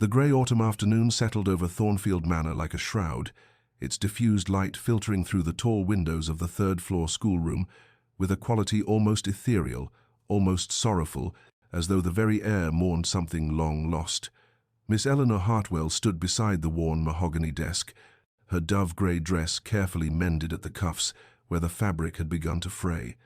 The grey autumn afternoon settled over Thornfield Manor like a shroud, its diffused light filtering through the tall windows of the third-floor schoolroom with a quality almost ethereal, almost sorrowful, as though the very air mourned something long lost. Miss Eleanor Hartwell stood beside the worn mahogany desk, her dove-grey dress carefully mended at the cuffs where the fabric had begun to fray,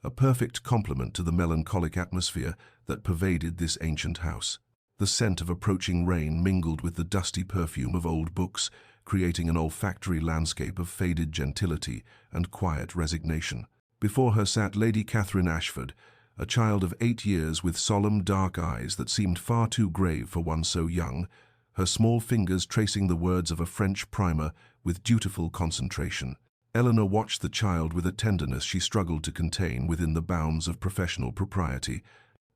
a perfect complement to the melancholic atmosphere that pervaded this ancient house. The scent of approaching rain mingled with the dusty perfume of old books, creating an olfactory landscape of faded gentility and quiet resignation. Before her sat Lady Catherine Ashford, a child of 8 years with solemn dark eyes that seemed far too grave for one so young, her small fingers tracing the words of a French primer with dutiful concentration. Eleanor watched the child with a tenderness she struggled to contain within the bounds of professional propriety,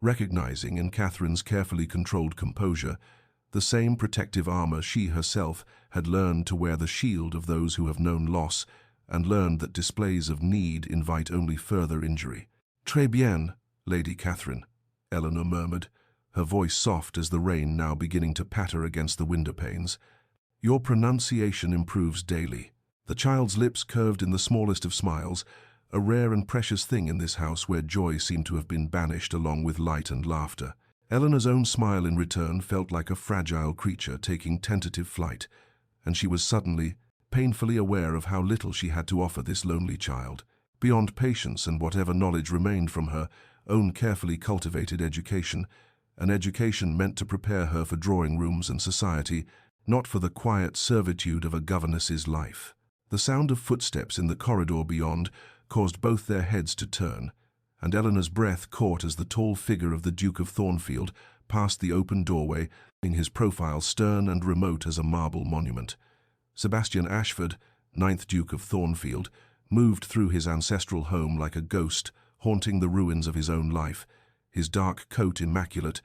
recognizing in Catherine's carefully controlled composure the same protective armor she herself had learned to wear, the shield of those who have known loss and learned that displays of need invite only further injury. "Très bien, Lady Catherine," Eleanor murmured, her voice soft as the rain now beginning to patter against the window panes. "Your pronunciation improves daily." The child's lips curved in the smallest of smiles, a rare and precious thing in this house where joy seemed to have been banished along with light and laughter. Eleanor's own smile in return felt like a fragile creature taking tentative flight, and she was suddenly, painfully aware of how little she had to offer this lonely child. Beyond patience and whatever knowledge remained from her own carefully cultivated education, an education meant to prepare her for drawing rooms and society, not for the quiet servitude of a governess's life. The sound of footsteps in the corridor beyond caused both their heads to turn, and Eleanor's breath caught as the tall figure of the Duke of Thornfield passed the open doorway, his profile stern and remote as a marble monument. Sebastian Ashford, 9th Duke of Thornfield, moved through his ancestral home like a ghost, haunting the ruins of his own life, his dark coat immaculate,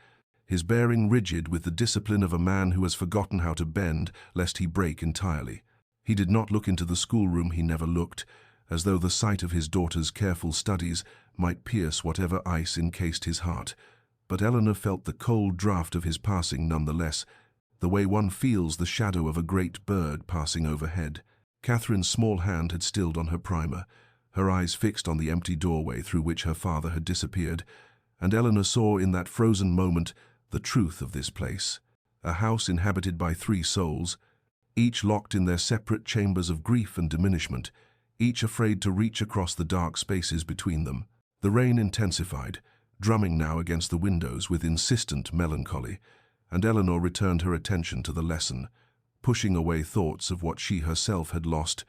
his bearing rigid with the discipline of a man who has forgotten how to bend lest he break entirely. He did not look into the schoolroom, he never looked, as though the sight of his daughter's careful studies might pierce whatever ice encased his heart. But Eleanor felt the cold draught of his passing nonetheless, the way one feels the shadow of a great bird passing overhead. Catherine's small hand had stilled on her primer, her eyes fixed on the empty doorway through which her father had disappeared, and Eleanor saw in that frozen moment the truth of this place, a house inhabited by 3 souls, each locked in their separate chambers of grief and diminishment, each afraid to reach across the dark spaces between them. The rain intensified, drumming now against the windows with insistent melancholy, and Eleanor returned her attention to the lesson, pushing away thoughts of what she herself had lost,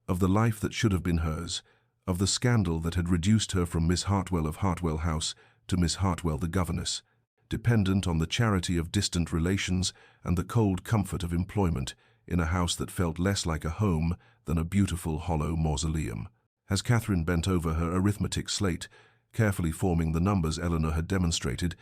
of the life that should have been hers, of the scandal that had reduced her from Miss Hartwell of Hartwell House to Miss Hartwell the governess, dependent on the charity of distant relations and the cold comfort of employment in a house that felt less like a home than a beautiful hollow mausoleum. As Catherine bent over her arithmetic slate, carefully forming the numbers Eleanor had demonstrated,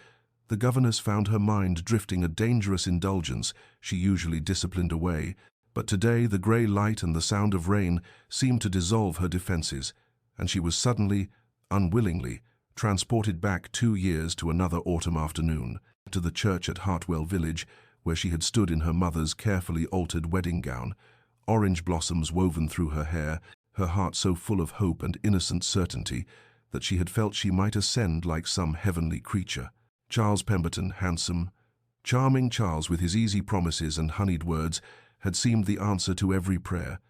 the governess found her mind drifting a dangerous indulgence she usually disciplined away, but today the grey light and the sound of rain seemed to dissolve her defences, and she was suddenly, unwillingly, transported back 2 years to another autumn afternoon, to the church at Hartwell village, where she had stood in her mother's carefully altered wedding gown, orange blossoms woven through her hair, her heart so full of hope and innocent certainty that she had felt she might ascend like some heavenly creature. Charles Pemberton, handsome, charming Charles with his easy promises and honeyed words, had seemed the answer to every prayer,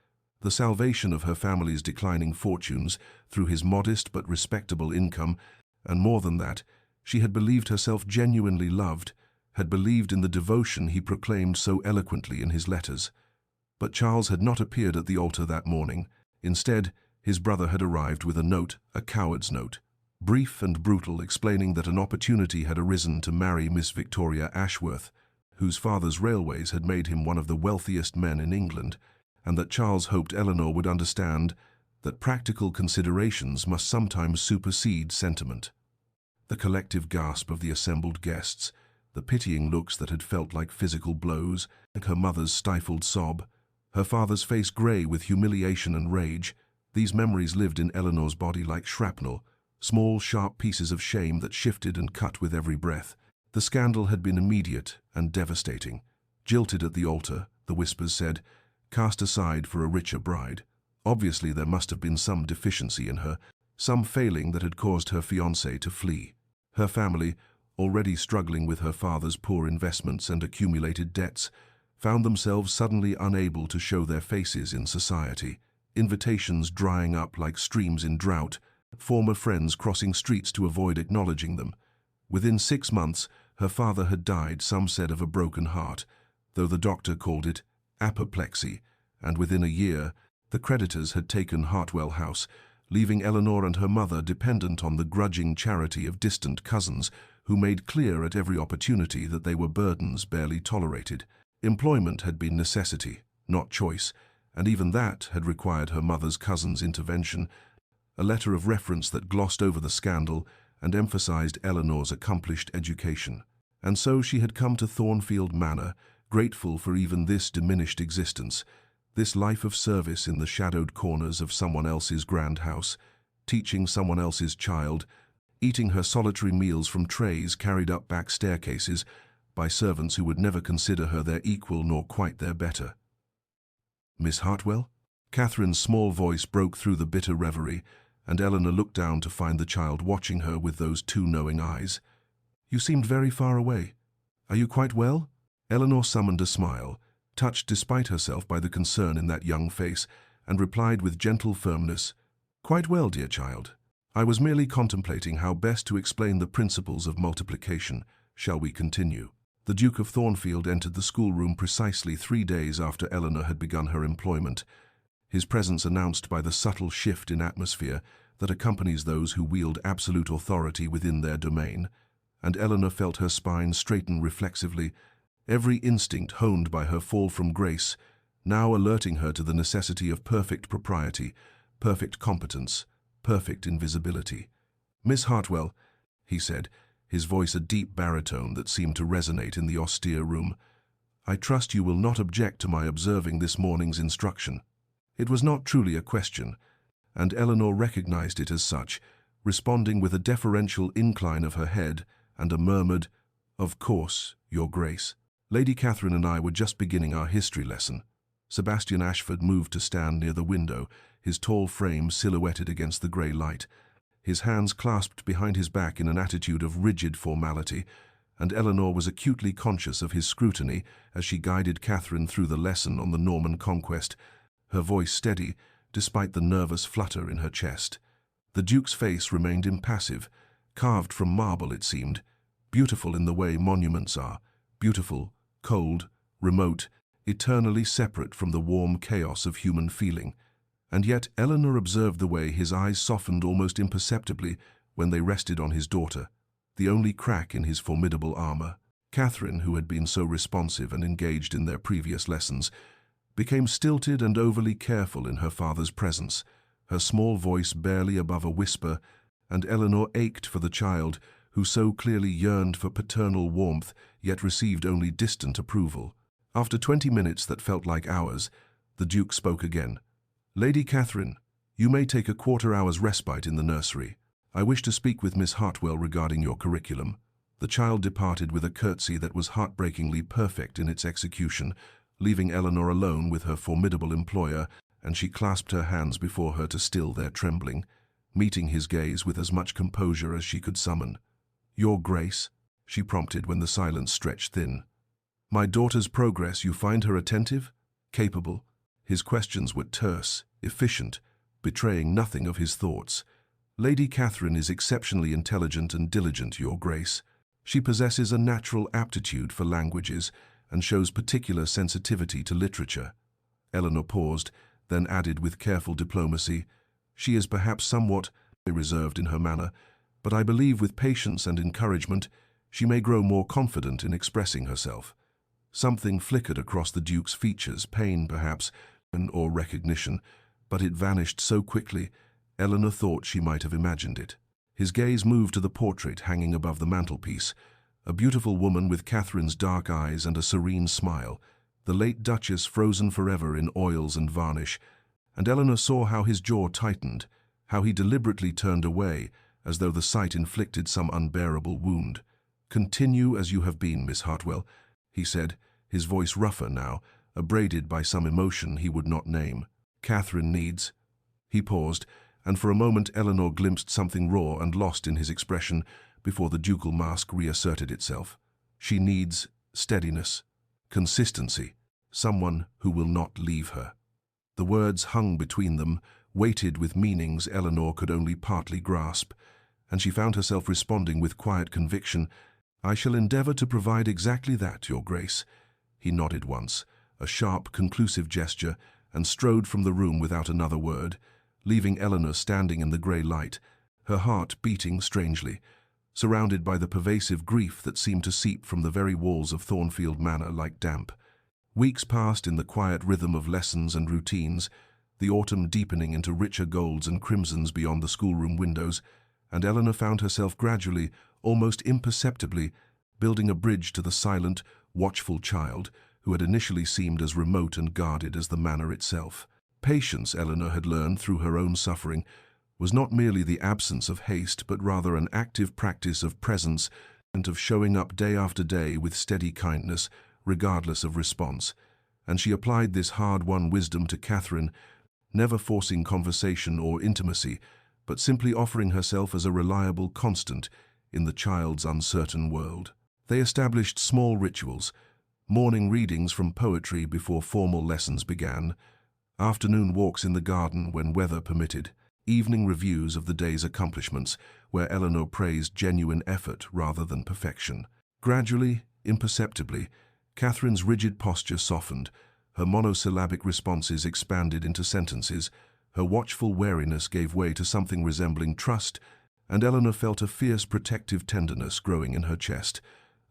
the salvation of her family's declining fortunes through his modest but respectable income, and more than that, she had believed herself genuinely loved, had believed in the devotion he proclaimed so eloquently in his letters. But Charles had not appeared at the altar that morning. Instead, his brother had arrived with a note, a coward's note, brief and brutal, explaining that an opportunity had arisen to marry Miss Victoria Ashworth, whose father's railways had made him one of the wealthiest men in England, and that Charles hoped Eleanor would understand that practical considerations must sometimes supersede sentiment. The collective gasp of the assembled guests, the pitying looks that had felt like physical blows, her mother's stifled sob, her father's face grey with humiliation and rage, these memories lived in Eleanor's body like shrapnel, small, sharp pieces of shame that shifted and cut with every breath. The scandal had been immediate and devastating, Jilted at the altar, the whispers said, cast aside for a richer bride. Obviously there must have been some deficiency in her, some failing that had caused her fiancé to flee. Her family, already struggling with her father's poor investments and accumulated debts, found themselves suddenly unable to show their faces in society. Invitations drying up like streams in drought, former friends crossing streets to avoid acknowledging them. Within 6 months, her father had died, some said of a broken heart, though the doctor called it apoplexy, and within a year, the creditors had taken Hartwell House, leaving Eleanor and her mother dependent on the grudging charity of distant cousins who made clear at every opportunity that they were burdens barely tolerated. Employment had been necessity, not choice, and even that had required her mother's cousin's intervention, a letter of reference that glossed over the scandal and emphasized Eleanor's accomplished education. And so she had come to Thornfield Manor, grateful for even this diminished existence, this life of service in the shadowed corners of someone else's grand house, teaching someone else's child, eating her solitary meals from trays carried up back staircases by servants who would never consider her their equal nor quite their better. Miss Hartwell? Catherine's small voice broke through the bitter reverie, and Eleanor looked down to find the child watching her with those two knowing eyes. You seemed very far away. Are you quite well? Eleanor summoned a smile, touched despite herself by the concern in that young face, and replied with gentle firmness, Quite well, dear child. I was merely contemplating how best to explain the principles of multiplication. Shall we continue? The Duke of Thornfield entered the schoolroom precisely 3 days after Eleanor had begun her employment, his presence announced by the subtle shift in atmosphere that accompanies those who wield absolute authority within their domain, and Eleanor felt her spine straighten reflexively, every instinct honed by her fall from grace, now alerting her to the necessity of perfect propriety, perfect competence, perfect invisibility. Miss Hartwell, he said, his voice a deep baritone that seemed to resonate in the austere room, I trust you will not object to my observing this morning's instruction. It was not truly a question, and Eleanor recognized it as such, responding with a deferential incline of her head and a murmured, Of course, Your Grace. Lady Catherine and I were just beginning our history lesson. Sebastian Ashford moved to stand near the window, his tall frame silhouetted against the grey light, his hands clasped behind his back in an attitude of rigid formality, and Eleanor was acutely conscious of his scrutiny as she guided Catherine through the lesson on the Norman conquest, her voice steady despite the nervous flutter in her chest. The Duke's face remained impassive, carved from marble it seemed, beautiful in the way monuments are, beautiful, cold, remote, eternally separate from the warm chaos of human feeling. And yet Eleanor observed the way his eyes softened almost imperceptibly when they rested on his daughter, the only crack in his formidable armor. Catherine, who had been so responsive and engaged in their previous lessons, became stilted and overly careful in her father's presence, her small voice barely above a whisper, and Eleanor ached for the child who so clearly yearned for paternal warmth yet received only distant approval. After 20 minutes that felt like hours, the Duke spoke again. Lady Catherine, you may take a quarter-hour's respite in the nursery. I wish to speak with Miss Hartwell regarding your curriculum. The child departed with a curtsy that was heartbreakingly perfect in its execution, leaving Eleanor alone with her formidable employer, and she clasped her hands before her to still their trembling, meeting his gaze with as much composure as she could summon. Your Grace, she prompted when the silence stretched thin. My daughter's progress, you find her attentive? Capable? His questions were terse, efficient, betraying nothing of his thoughts. Lady Catherine is exceptionally intelligent and diligent, Your Grace. She possesses a natural aptitude for languages and shows particular sensitivity to literature. Eleanor paused, then added with careful diplomacy, She is perhaps somewhat reserved in her manner, but I believe with patience and encouragement she may grow more confident in expressing herself. Something flickered across the Duke's features, pain perhaps, or recognition, but it vanished so quickly, Eleanor thought she might have imagined it. His gaze moved to the portrait hanging above the mantelpiece, a beautiful woman with Catherine's dark eyes and a serene smile, the late Duchess frozen forever in oils and varnish, and Eleanor saw how his jaw tightened, how he deliberately turned away, as though the sight inflicted some unbearable wound. Continue as you have been, Miss Hartwell, he said, his voice rougher now, abraded by some emotion he would not name. "Catherine needs—" He paused, and for a moment Eleanor glimpsed something raw and lost in his expression before the ducal mask reasserted itself. "She needs steadiness, consistency, someone who will not leave her." The words hung between them, weighted with meanings Eleanor could only partly grasp, and she found herself responding with quiet conviction, "I shall endeavour to provide exactly that, Your Grace." He nodded once, a sharp, conclusive gesture, and strode from the room without another word, leaving Eleanor standing in the grey light, her heart beating strangely, surrounded by the pervasive grief that seemed to seep from the very walls of Thornfield Manor like damp. Weeks passed in the quiet rhythm of lessons and routines, the autumn deepening into richer golds and crimsons beyond the schoolroom windows, and Eleanor found herself gradually, almost imperceptibly, building a bridge to the silent, watchful child who had initially seemed as remote and guarded as the manor itself. Patience, Eleanor had learned through her own suffering, was not merely the absence of haste, but rather an active practice of presence and of showing up day after day with steady kindness, regardless of response. And she applied this hard-won wisdom to Catherine, never forcing conversation or intimacy, but simply offering herself as a reliable constant in the child's uncertain world. They established small rituals, morning readings from poetry before formal lessons began, afternoon walks in the garden when weather permitted, evening reviews of the day's accomplishments, where Eleanor praised genuine effort rather than perfection. Gradually, imperceptibly, Catherine's rigid posture softened, her monosyllabic responses expanded into sentences, her watchful wariness gave way to something resembling trust, and Eleanor felt a fierce protective tenderness growing in her chest,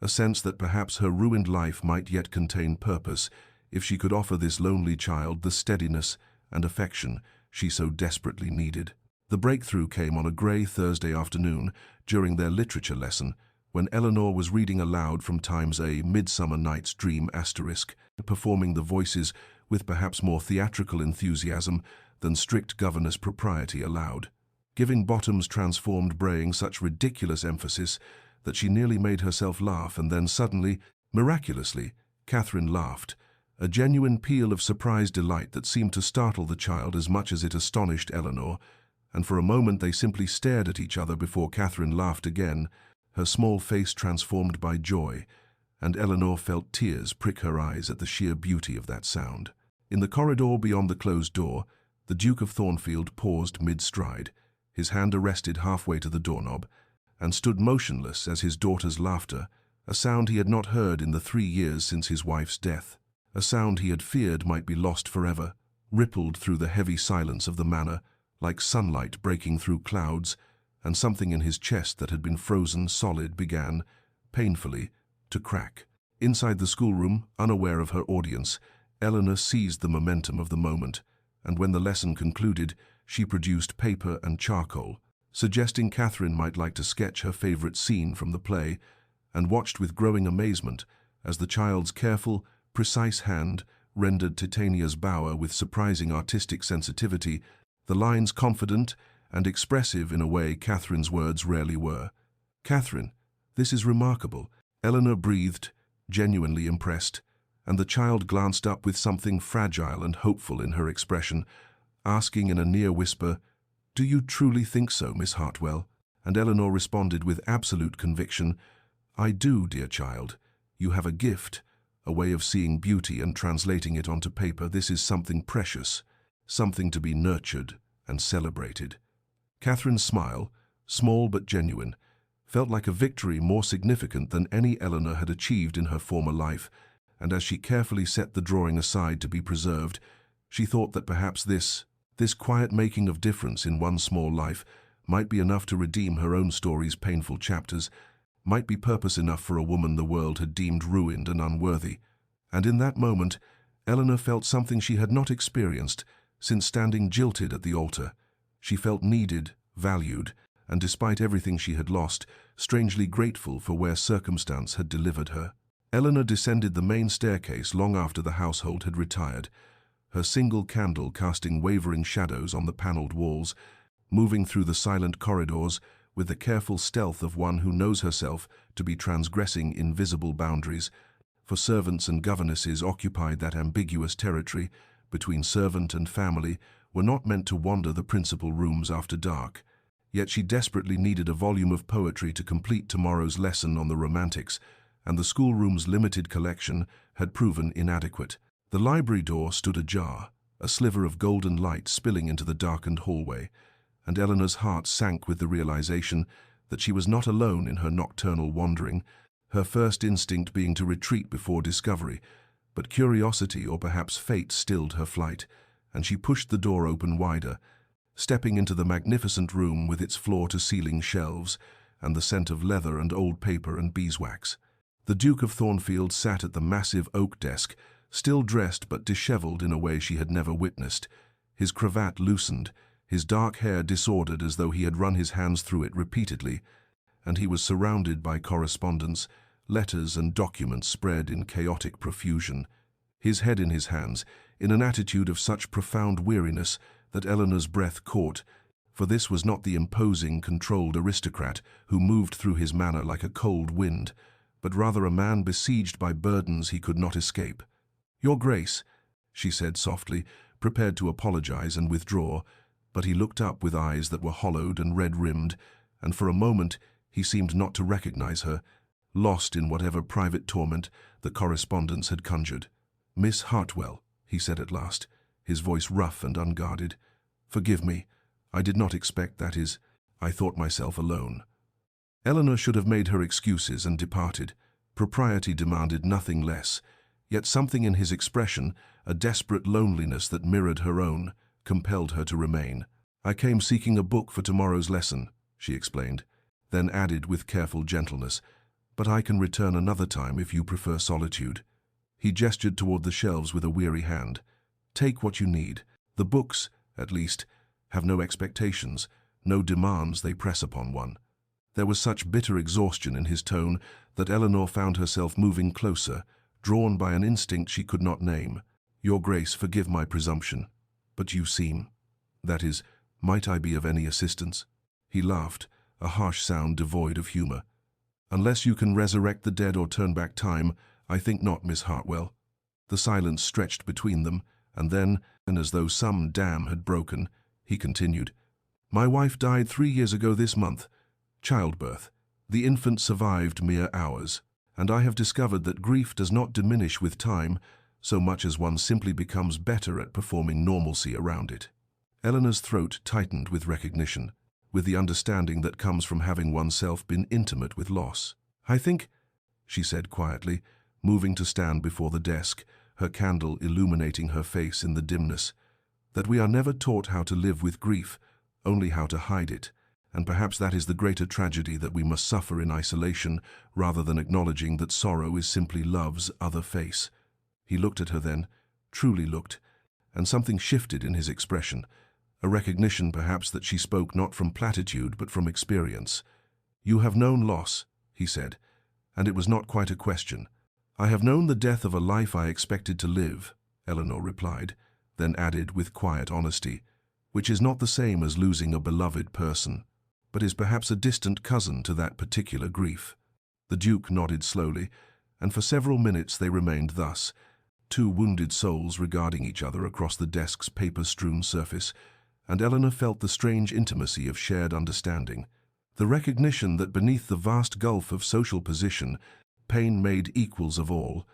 a sense that perhaps her ruined life might yet contain purpose if she could offer this lonely child the steadiness and affection she so desperately needed. The breakthrough came on a grey Thursday afternoon during their literature lesson, when Eleanor was reading aloud from Time's A Midsummer Night's Dream *, performing the voices with perhaps more theatrical enthusiasm than strict Governess propriety allowed, giving Bottom's transformed braying such ridiculous emphasis that she nearly made herself laugh, and then suddenly, miraculously, Catherine laughed, a genuine peal of surprised delight that seemed to startle the child as much as it astonished Eleanor, and for a moment they simply stared at each other before Catherine laughed again, her small face transformed by joy, and Eleanor felt tears prick her eyes at the sheer beauty of that sound. In the corridor beyond the closed door, the Duke of Thornfield paused mid-stride, his hand arrested halfway to the doorknob, and stood motionless as his daughter's laughter, a sound he had not heard in the 3 years since his wife's death, a sound he had feared might be lost forever, rippled through the heavy silence of the manor, like sunlight breaking through clouds, and something in his chest that had been frozen solid began, painfully, to crack. Inside the schoolroom, unaware of her audience, Eleanor seized the momentum of the moment, and when the lesson concluded, she produced paper and charcoal, suggesting Catherine might like to sketch her favorite scene from the play, and watched with growing amazement as the child's careful, precise hand rendered Titania's bower with surprising artistic sensitivity, the lines confident and expressive in a way Catherine's words rarely were. "Catherine, this is remarkable," Eleanor breathed, genuinely impressed, and the child glanced up with something fragile and hopeful in her expression, asking in a near whisper, "Do you truly think so, Miss Hartwell?" And Eleanor responded with absolute conviction, "I do, dear child. You have a gift, a way of seeing beauty and translating it onto paper. This is something precious, something to be nurtured and celebrated." Catherine's smile, small but genuine, felt like a victory more significant than any Eleanor had achieved in her former life, and as she carefully set the drawing aside to be preserved, she thought that perhaps this quiet making of difference in one small life might be enough to redeem her own story's painful chapters, might be purpose enough for a woman the world had deemed ruined and unworthy. And in that moment, Eleanor felt something she had not experienced since standing jilted at the altar. She felt needed, valued, and despite everything she had lost, strangely grateful for where circumstance had delivered her. Eleanor descended the main staircase long after the household had retired, her single candle casting wavering shadows on the panelled walls, moving through the silent corridors with the careful stealth of one who knows herself to be transgressing invisible boundaries. for servants and governesses occupied that ambiguous territory between servant and family, were not meant to wander the principal rooms after dark. Yet she desperately needed a volume of poetry to complete tomorrow's lesson on the Romantics, and the schoolroom's limited collection had proven inadequate. The library door stood ajar, a sliver of golden light spilling into the darkened hallway, and Eleanor's heart sank with the realization that she was not alone in her nocturnal wandering, her first instinct being to retreat before discovery. But curiosity, or perhaps fate, stilled her flight, and she pushed the door open wider, stepping into the magnificent room with its floor-to-ceiling shelves and the scent of leather and old paper and beeswax. The Duke of Thornfield sat at the massive oak desk, still dressed but disheveled in a way she had never witnessed, his cravat loosened, his dark hair disordered as though he had run his hands through it repeatedly, and he was surrounded by correspondence, letters and documents spread in chaotic profusion, his head in his hands, in an attitude of such profound weariness that Eleanor's breath caught, for this was not the imposing, controlled aristocrat who moved through his manor like a cold wind, but rather a man besieged by burdens he could not escape. "Your Grace," she said softly, prepared to apologize and withdraw, but he looked up with eyes that were hollowed and red-rimmed, and for a moment he seemed not to recognize her, lost in whatever private torment the correspondence had conjured. "Miss Hartwell," he said at last, his voice rough and unguarded. "Forgive me. I did not expect, that is, I thought myself alone." Eleanor should have made her excuses and departed. Propriety demanded nothing less, yet something in his expression, a desperate loneliness that mirrored her own, compelled her to remain. "I came seeking a book for tomorrow's lesson," she explained, then added with careful gentleness, "but I can return another time if you prefer solitude." He gestured toward the shelves with a weary hand. "Take what you need. The books, at least, have no expectations, no demands they press upon one." There was such bitter exhaustion in his tone that Eleanor found herself moving closer, drawn by an instinct she could not name. "Your Grace, forgive my presumption, but you seem, that is, might I be of any assistance?" He laughed, a harsh sound devoid of humor. "Unless you can resurrect the dead or turn back time, I think not, Miss Hartwell." The silence stretched between them, and then, and as though some dam had broken, he continued, "My wife died 3 years ago this month. Childbirth. The infant survived mere hours, and I have discovered that grief does not diminish with time so much as one simply becomes better at performing normalcy around it." Eleanor's throat tightened with recognition, with the understanding that comes from having oneself been intimate with loss. "I think," she said quietly, moving to stand before the desk, her candle illuminating her face in the dimness, "that we are never taught how to live with grief, only how to hide it. And perhaps that is the greater tragedy, that we must suffer in isolation rather than acknowledging that sorrow is simply love's other face." He looked at her then, truly looked, and something shifted in his expression, a recognition perhaps that she spoke not from platitude but from experience. "You have known loss," he said, "and it was not quite a question." "I have known the death of a life I expected to live," Eleanor replied, then added with quiet honesty, "which is not the same as losing a beloved person, but is perhaps a distant cousin to that particular grief." The Duke nodded slowly, and for several minutes they remained thus, two wounded souls regarding each other across the desk's paper-strewn surface, and Eleanor felt the strange intimacy of shared understanding, the recognition that beneath the vast gulf of social position, pain made equals of all.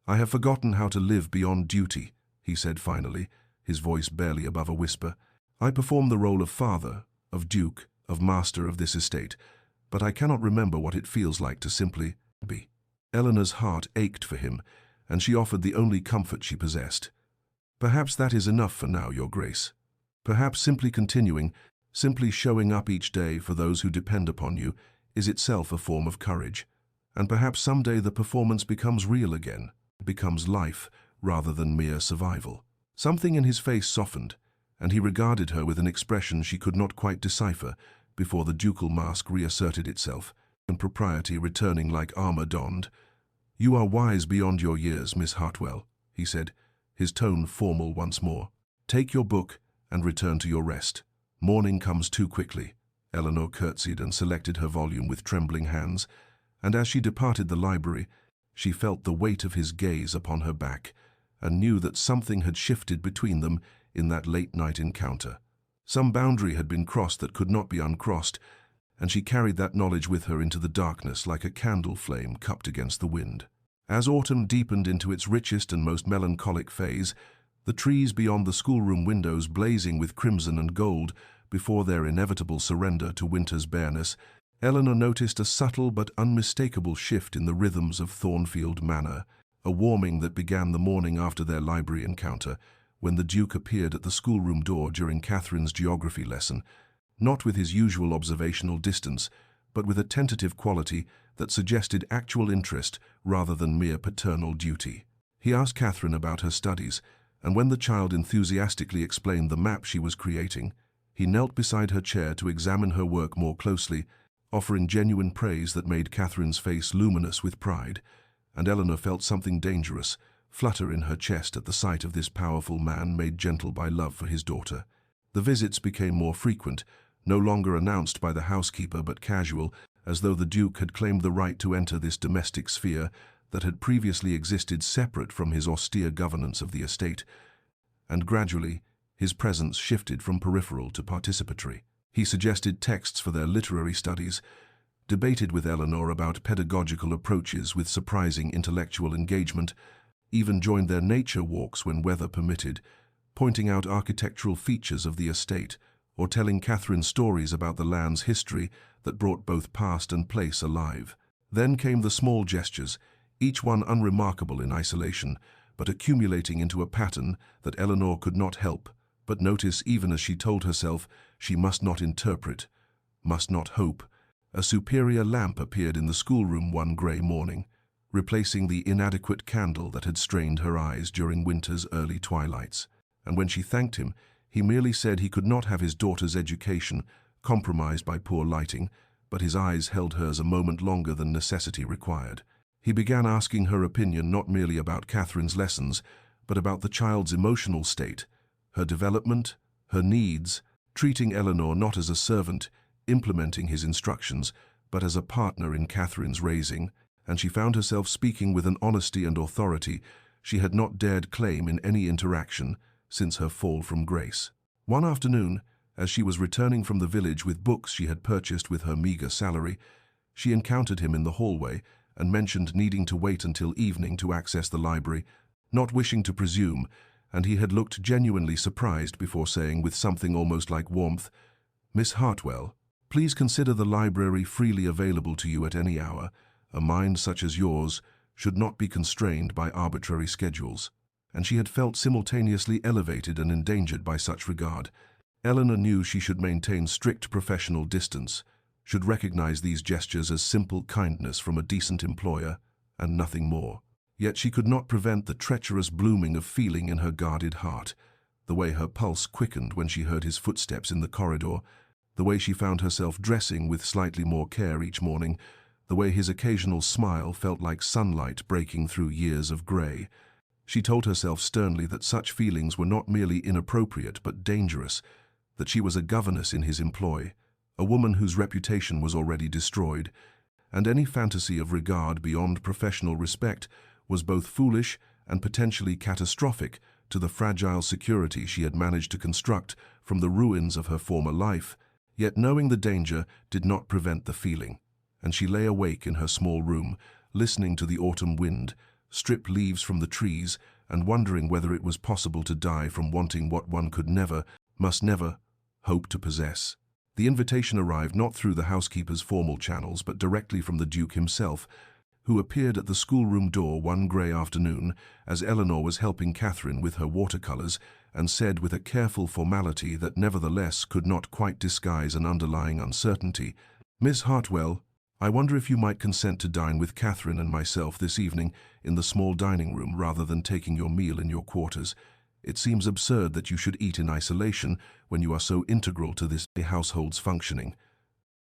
"I have forgotten how to live beyond duty," he said finally, his voice barely above a whisper. "I perform the role of father, of duke, of master of this estate, but I cannot remember what it feels like to simply be." Eleanor's heart ached for him, and she offered the only comfort she possessed. "Perhaps that is enough for now, Your Grace. Perhaps simply continuing, simply showing up each day for those who depend upon you, is itself a form of courage. And perhaps someday the performance becomes real again, becomes life rather than mere survival." Something in his face softened, and he regarded her with an expression she could not quite decipher before the ducal mask reasserted itself, and propriety returning like armor donned. "You are wise beyond your years, Miss Hartwell," he said, his tone formal once more. "Take your book and return to your rest. Morning comes too quickly." Eleanor curtsied and selected her volume with trembling hands, and as she departed the library, She felt the weight of his gaze upon her back, and knew that something had shifted between them in that late-night encounter. Some boundary had been crossed that could not be uncrossed, and she carried that knowledge with her into the darkness like a candle flame cupped against the wind. As autumn deepened into its richest and most melancholic phase, the trees beyond the schoolroom windows blazing with crimson and gold before their inevitable surrender to winter's bareness, Eleanor noticed a subtle but unmistakable shift in the rhythms of Thornfield Manor, a warming that began the morning after their library encounter, when the Duke appeared at the schoolroom door during Catherine's geography lesson, not with his usual observational distance, but with a tentative quality that suggested actual interest rather than mere paternal duty. He asked Catherine about her studies, and when the child enthusiastically explained the map she was creating, he knelt beside her chair to examine her work more closely, offering genuine praise that made Catherine's face luminous with pride, and Eleanor felt something dangerous flutter in her chest at the sight of this powerful man made gentle by love for his daughter. The visits became more frequent, no longer announced by the housekeeper but casual, as though the Duke had claimed the right to enter this domestic sphere that had previously existed separate from his austere governance of the estate, and gradually his presence shifted from peripheral to participatory. He suggested texts for their literary studies, debated with Eleanor about pedagogical approaches with surprising intellectual engagement, even joined their nature walks when weather permitted, pointing out architectural features of the estate or telling Catherine stories about the land's history that brought both past and place alive. Then came the small gestures, each one unremarkable in isolation, but accumulating into a pattern that Eleanor could not help but notice even as she told herself she must not interpret, must not hope. A superior lamp appeared in the schoolroom one grey morning, replacing the inadequate candle that had strained her eyes during winter's early twilights. And when she thanked him, he merely said he could not have his daughter's education compromised by poor lighting, but his eyes held hers a moment longer than necessity required. He began asking her opinion not merely about Catherine's lessons, but about the child's emotional state, her development, her needs, treating Eleanor not as a servant, implementing his instructions, but as a partner in Catherine's raising, and she found herself speaking with an honesty and authority she had not dared claim in any interaction since her fall from grace. One afternoon, as she was returning from the village with books she had purchased with her meager salary, she encountered him in the hallway and mentioned needing to wait until evening to access the library, not wishing to presume, and he had looked genuinely surprised before saying with something almost like warmth, "Miss Hartwell, please consider the library freely available to you at any hour. A mind such as yours should not be constrained by arbitrary schedules." And she had felt simultaneously elevated and endangered by such regard. Eleanor knew she should maintain strict professional distance, should recognize these gestures as simple kindness from a decent employer, and nothing more. Yet she could not prevent the treacherous blooming of feeling in her guarded heart, the way her pulse quickened when she heard his footsteps in the corridor, the way she found herself dressing with slightly more care each morning, the way his occasional smile felt like sunlight breaking through years of grey. She told herself sternly that such feelings were not merely inappropriate but dangerous, that she was a governess in his employ, a woman whose reputation was already destroyed, and any fantasy of regard beyond professional respect was both foolish and potentially catastrophic to the fragile security she had managed to construct from the ruins of her former life. Yet knowing the danger did not prevent the feeling, and she lay awake in her small room, listening to the autumn wind, strip leaves from the trees, and wondering whether it was possible to die from wanting what one could never, must never, hope to possess. The invitation arrived not through the housekeeper's formal channels, but directly from the Duke himself, who appeared at the schoolroom door one grey afternoon as Eleanor was helping Catherine with her watercolours, and said with a careful formality that nevertheless could not quite disguise an underlying uncertainty, "Miss Hartwell, I wonder if you might consent to dine with Catherine and myself this evening in the small dining room rather than taking your meal in your quarters. It seems absurd that you should eat in isolation when you are so integral to this household's functioning."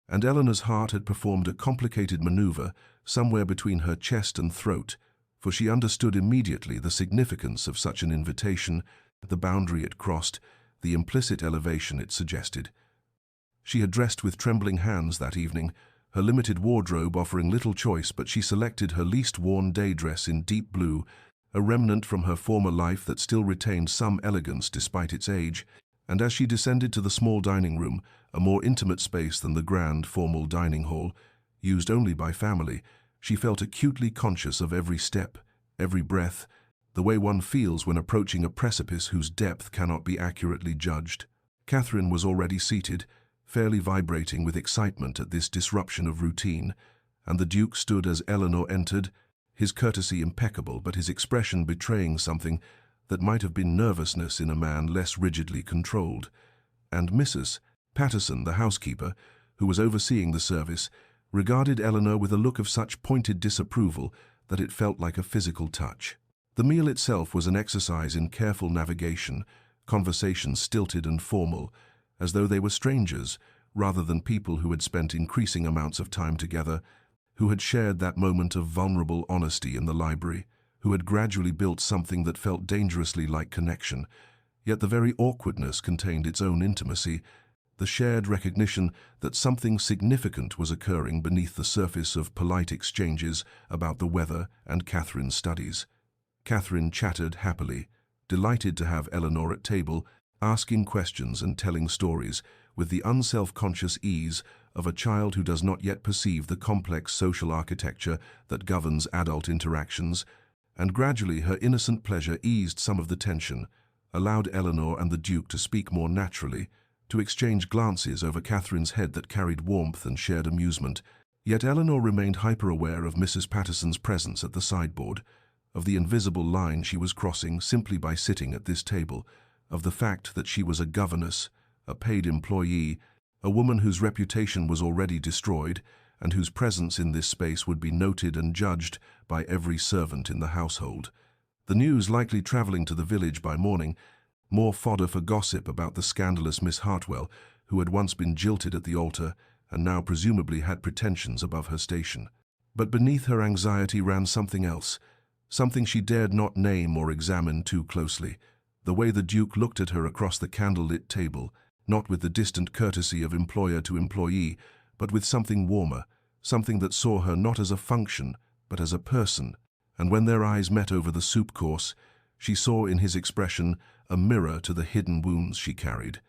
And Eleanor's heart had performed a complicated maneuver somewhere between her chest and throat, for she understood immediately the significance of such an invitation, the boundary it crossed, the implicit elevation it suggested. She had dressed with trembling hands that evening, her limited wardrobe offering little choice, but she selected her least worn day dress in deep blue, a remnant from her former life that still retained some elegance despite its age, and as she descended to the small dining room, a more intimate space than the grand, formal dining hall, used only by family, she felt acutely conscious of every step, every breath, the way one feels when approaching a precipice whose depth cannot be accurately judged. Catherine was already seated, fairly vibrating with excitement at this disruption of routine, and the Duke stood as Eleanor entered, his courtesy impeccable but his expression betraying something that might have been nervousness in a man less rigidly controlled. And Mrs. Patterson, the housekeeper, who was overseeing the service, regarded Eleanor with a look of such pointed disapproval that it felt like a physical touch. The meal itself was an exercise in careful navigation, conversation stilted and formal, as though they were strangers, rather than people who had spent increasing amounts of time together, who had shared that moment of vulnerable honesty in the library, who had gradually built something that felt dangerously like connection. Yet the very awkwardness contained its own intimacy, the shared recognition that something significant was occurring beneath the surface of polite exchanges about the weather and Catherine's studies. Catherine chattered happily, delighted to have Eleanor at table, asking questions and telling stories with the unself-conscious ease of a child who does not yet perceive the complex social architecture that governs adult interactions, and gradually her innocent pleasure eased some of the tension, allowed Eleanor and the Duke to speak more naturally, to exchange glances over Catherine's head that carried warmth and shared amusement. Yet Eleanor remained hyper-aware of Mrs. Patterson's presence at the sideboard, of the invisible line she was crossing simply by sitting at this table, of the fact that she was a governess, a paid employee, a woman whose reputation was already destroyed, and whose presence in this space would be noted and judged by every servant in the household. The news likely travelling to the village by morning, more fodder for gossip about the scandalous Miss Hartwell, who had once been jilted at the altar and now presumably had pretensions above her station. But beneath her anxiety ran something else, something she dared not name or examine too closely. The way the Duke looked at her across the candle-lit table, not with the distant courtesy of employer to employee, but with something warmer, something that saw her not as a function, but as a person. And when their eyes met over the soup course, she saw in his expression a mirror to the hidden wounds she carried,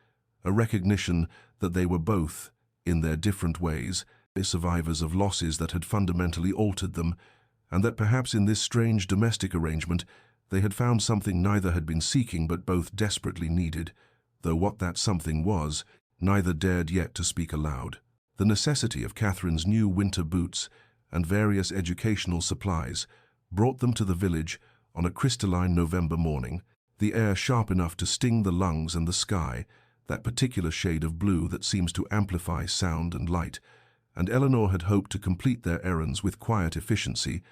a recognition that they were both, in their different ways, survivors of losses that had fundamentally altered them, and that perhaps in this strange domestic arrangement they had found something neither had been seeking but both desperately needed, though what that something was, neither dared yet to speak aloud. The necessity of Catherine's new winter boots and various educational supplies brought them to the village on a crystalline November morning, the air sharp enough to sting the lungs and the sky, that particular shade of blue that seems to amplify sound and light, and Eleanor had hoped to complete their errands with quiet efficiency,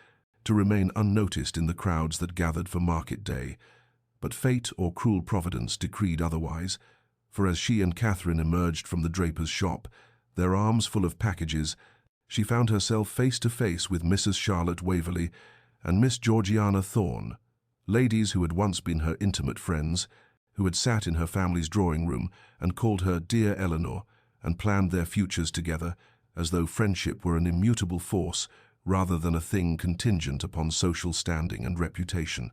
to remain unnoticed in the crowds that gathered for market day. But fate or cruel providence decreed otherwise, for as she and Catherine emerged from the draper's shop, their arms full of packages, she found herself face to face with Mrs. Charlotte Waverley and Miss Georgiana Thorne, ladies who had once been her intimate friends, who had sat in her family's drawing-room and called her Dear Eleanor, and planned their futures together, as though friendship were an immutable force rather than a thing contingent upon social standing and reputation.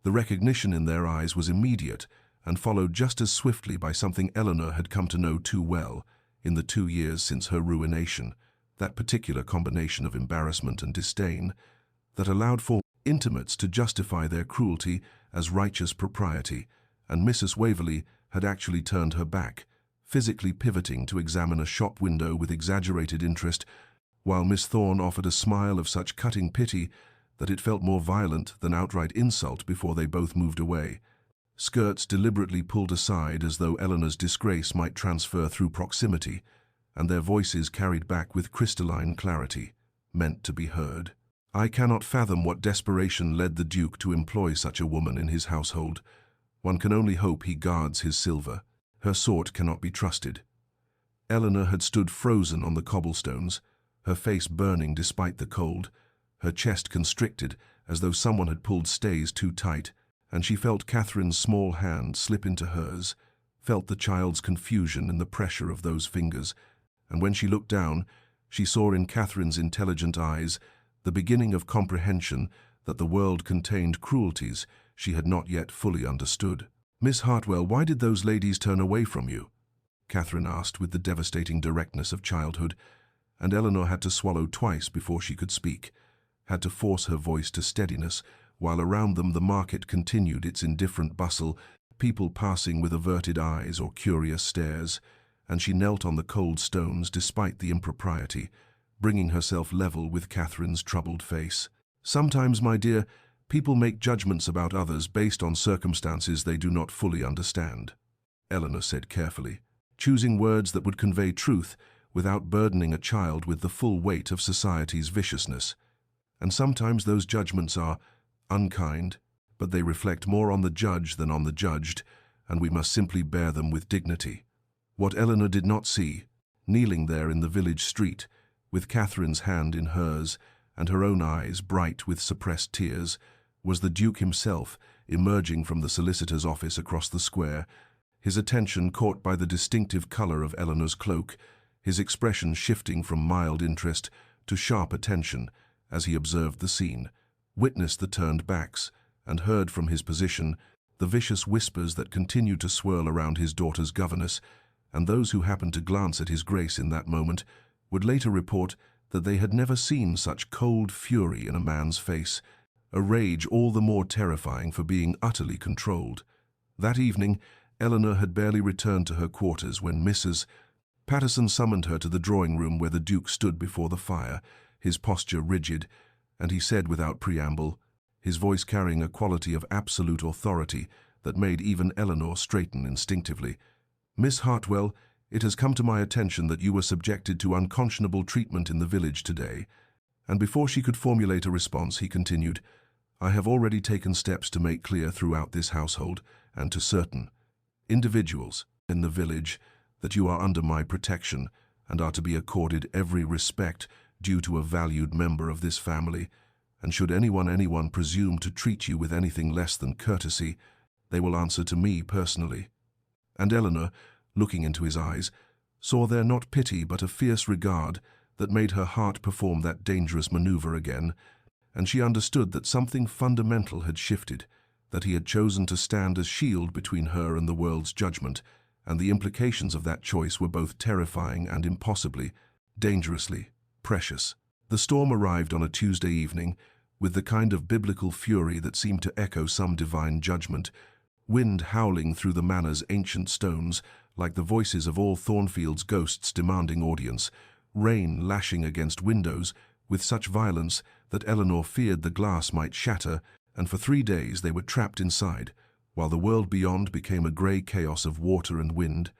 The recognition in their eyes was immediate and followed just as swiftly by something Eleanor had come to know too well in the 2 years since her ruination, that particular combination of embarrassment and disdain that allowed for intimates to justify their cruelty as righteous propriety, and Mrs. Waverley had actually turned her back, physically pivoting to examine a shop window with exaggerated interest, while Miss Thorne offered a smile of such cutting pity that it felt more violent than outright insult before they both moved away. Skirts deliberately pulled aside as though Eleanor's disgrace might transfer through proximity, and their voices carried back with crystalline clarity, meant to be heard. I cannot fathom what desperation led the Duke to employ such a woman in his household. One can only hope he guards his silver. Her sort cannot be trusted. Eleanor had stood frozen on the cobblestones, her face burning despite the cold, her chest constricted as though someone had pulled stays too tight, and she felt Catherine's small hand slip into hers, felt the child's confusion in the pressure of those fingers, and when she looked down, She saw in Catherine's intelligent eyes the beginning of comprehension that the world contained cruelties she had not yet fully understood. "Miss Hartwell, why did those ladies turn away from you?" Catherine asked with the devastating directness of childhood, and Eleanor had to swallow twice before she could speak, had to force her voice to steadiness, while around them the market continued its indifferent bustle, people passing with averted eyes or curious stares, and she knelt on the cold stones despite the impropriety, bringing herself level with Catherine's troubled face. "Sometimes, my dear, people make judgments about others based on circumstances they do not fully understand," Eleanor said carefully, choosing words that would convey truth without burdening a child with the full weight of society's viciousness. "And sometimes those judgments are unkind, but they reflect more on the judge than on the judged, and we must simply bear them with dignity." What Eleanor did not see, kneeling there in the village street, with Catherine's hand in hers and her own eyes bright with suppressed tears, was the Duke himself emerging from the solicitor's office across the square, his attention caught by the distinctive color of Eleanor's cloak, his expression shifting from mild interest to sharp attention as he observed the scene, witnessed the turned backs, and heard from his position the vicious whispers that continued to swirl around his daughter's governess, and those who happened to glance at his grace in that moment would later report that they had never seen such cold fury in a man's face, a rage all the more terrifying for being utterly controlled. That evening, Eleanor had barely returned to her quarters when Mrs. Patterson summoned her to the drawing-room where the Duke stood before the fire, his posture rigid, and he said without preamble, his voice carrying a quality of absolute authority that made even Eleanor straighten instinctively, "Miss Hartwell, it has come to my attention that you were subjected to unconscionable treatment in the village today." And before she could formulate a response, he continued, "I have already taken steps to make clear throughout this household and to certain individuals in the village that you are under my protection and are to be accorded every respect due to a valued member of this family, and should anyone presume to treat you with anything less than courtesy, they will answer to me personally." And Eleanor, looking into his eyes, saw there not pity but a fierce regard that made her heart perform that dangerous maneuver again, and she understood that something fundamental had shifted, that he had chosen to stand as shield between her and the world's judgment, and the implications of that choice were both terrifying and impossibly, dangerously precious. The storm arrived on a Tuesday evening, with the kind of biblical fury that seemed to echo some divine judgment, wind howling through the manor's ancient stones like the voices of all Thornfield's ghosts demanding audience, rain lashing against windows with such violence that Eleanor feared the glass might shatter, and for 3 days they were trapped inside, while the world beyond became a grey chaos of water and wind.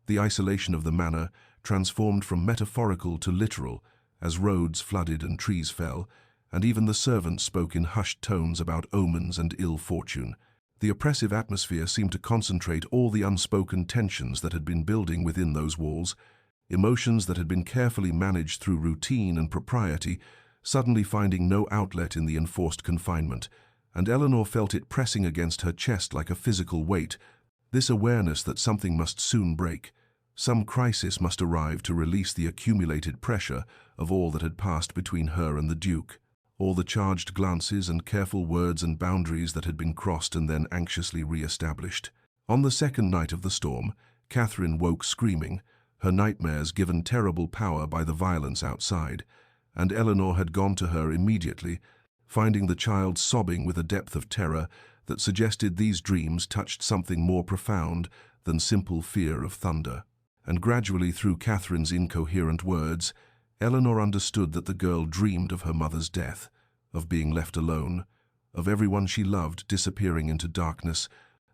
The isolation of the manor transformed from metaphorical to literal as roads flooded and trees fell, and even the servants spoke in hushed tones about omens and ill fortune. The oppressive atmosphere seemed to concentrate all the unspoken tensions that had been building within those walls, emotions that had been carefully managed through routine and propriety, suddenly finding no outlet in the enforced confinement, and Eleanor felt it pressing against her chest like a physical weight, this awareness that something must soon break. Some crisis must arrive to release the accumulated pressure of all that had passed between her and the Duke, all the charged glances and careful words and boundaries that had been crossed and then anxiously re-established. On the second night of the storm, Catherine woke screaming, her nightmares given terrible power by the violence outside, and Eleanor had gone to her immediately, finding the child sobbing with a depth of terror that suggested these dreams touched something more profound than simple fear of thunder. And gradually, through Catherine's incoherent words, Eleanor understood that the girl dreamed of her mother's death, of being left alone, of everyone she loved disappearing into darkness,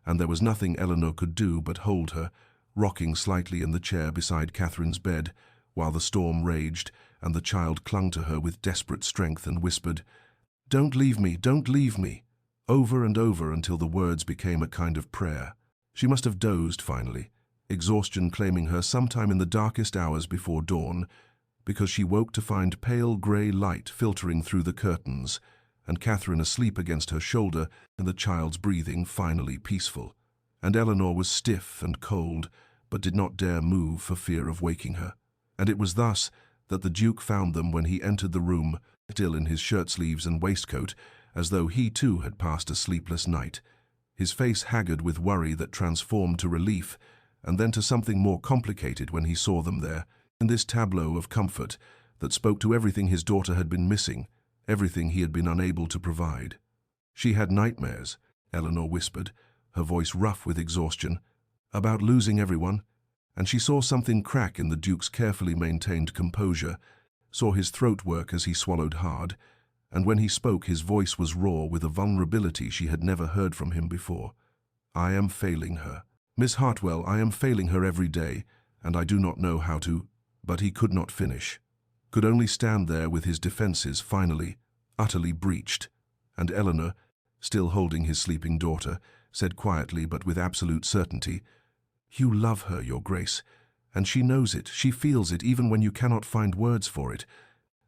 and there was nothing Eleanor could do but hold her, rocking slightly in the chair beside Catherine's bed, while the storm raged, and the child clung to her with desperate strength and whispered, "Don't leave me, don't leave me," over and over until the words became a kind of prayer. She must have dozed finally, exhaustion claiming her sometime in the darkest hours before dawn, because she woke to find pale grey light filtering through the curtains, and Catherine asleep against her shoulder, and the child's breathing finally peaceful. And Eleanor was stiff and cold, but did not dare move for fear of waking her. And it was thus that the Duke found them when he entered the room, still in his shirt-sleeves and waistcoat, as though he too had passed a sleepless night, his face haggard with worry that transformed to relief, and then to something more complicated when he saw them there, in this tableau of comfort that spoke to everything his daughter had been missing, everything he had been unable to provide. "She had nightmares," Eleanor whispered, her voice rough with exhaustion, "about losing everyone," and she saw something crack in the Duke's carefully maintained composure, saw his throat work as he swallowed hard, and when he spoke his voice was raw with a vulnerability she had never heard from him before. "I am failing her. Miss Hartwell, I am failing her every day, and I do not know how to—" But he could not finish, could only stand there with his defenses finally, utterly breached, and Eleanor, still holding his sleeping daughter, said quietly but with absolute certainty, "You love her, Your Grace, and she knows it, she feels it even when you cannot find words for it,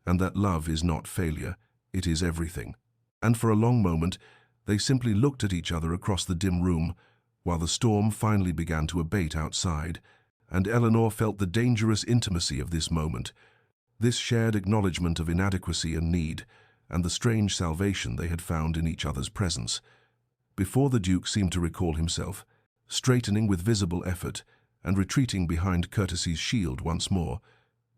and that love is not failure, it is everything." And for a long moment they simply looked at each other across the dim room, while the storm finally began to abate outside, and Eleanor felt the dangerous intimacy of this moment, this shared acknowledgement of inadequacy and need, and the strange salvation they had found in each other's presence. Before the Duke seemed to recall himself, straightening with visible effort and retreating behind courtesy's shield once more,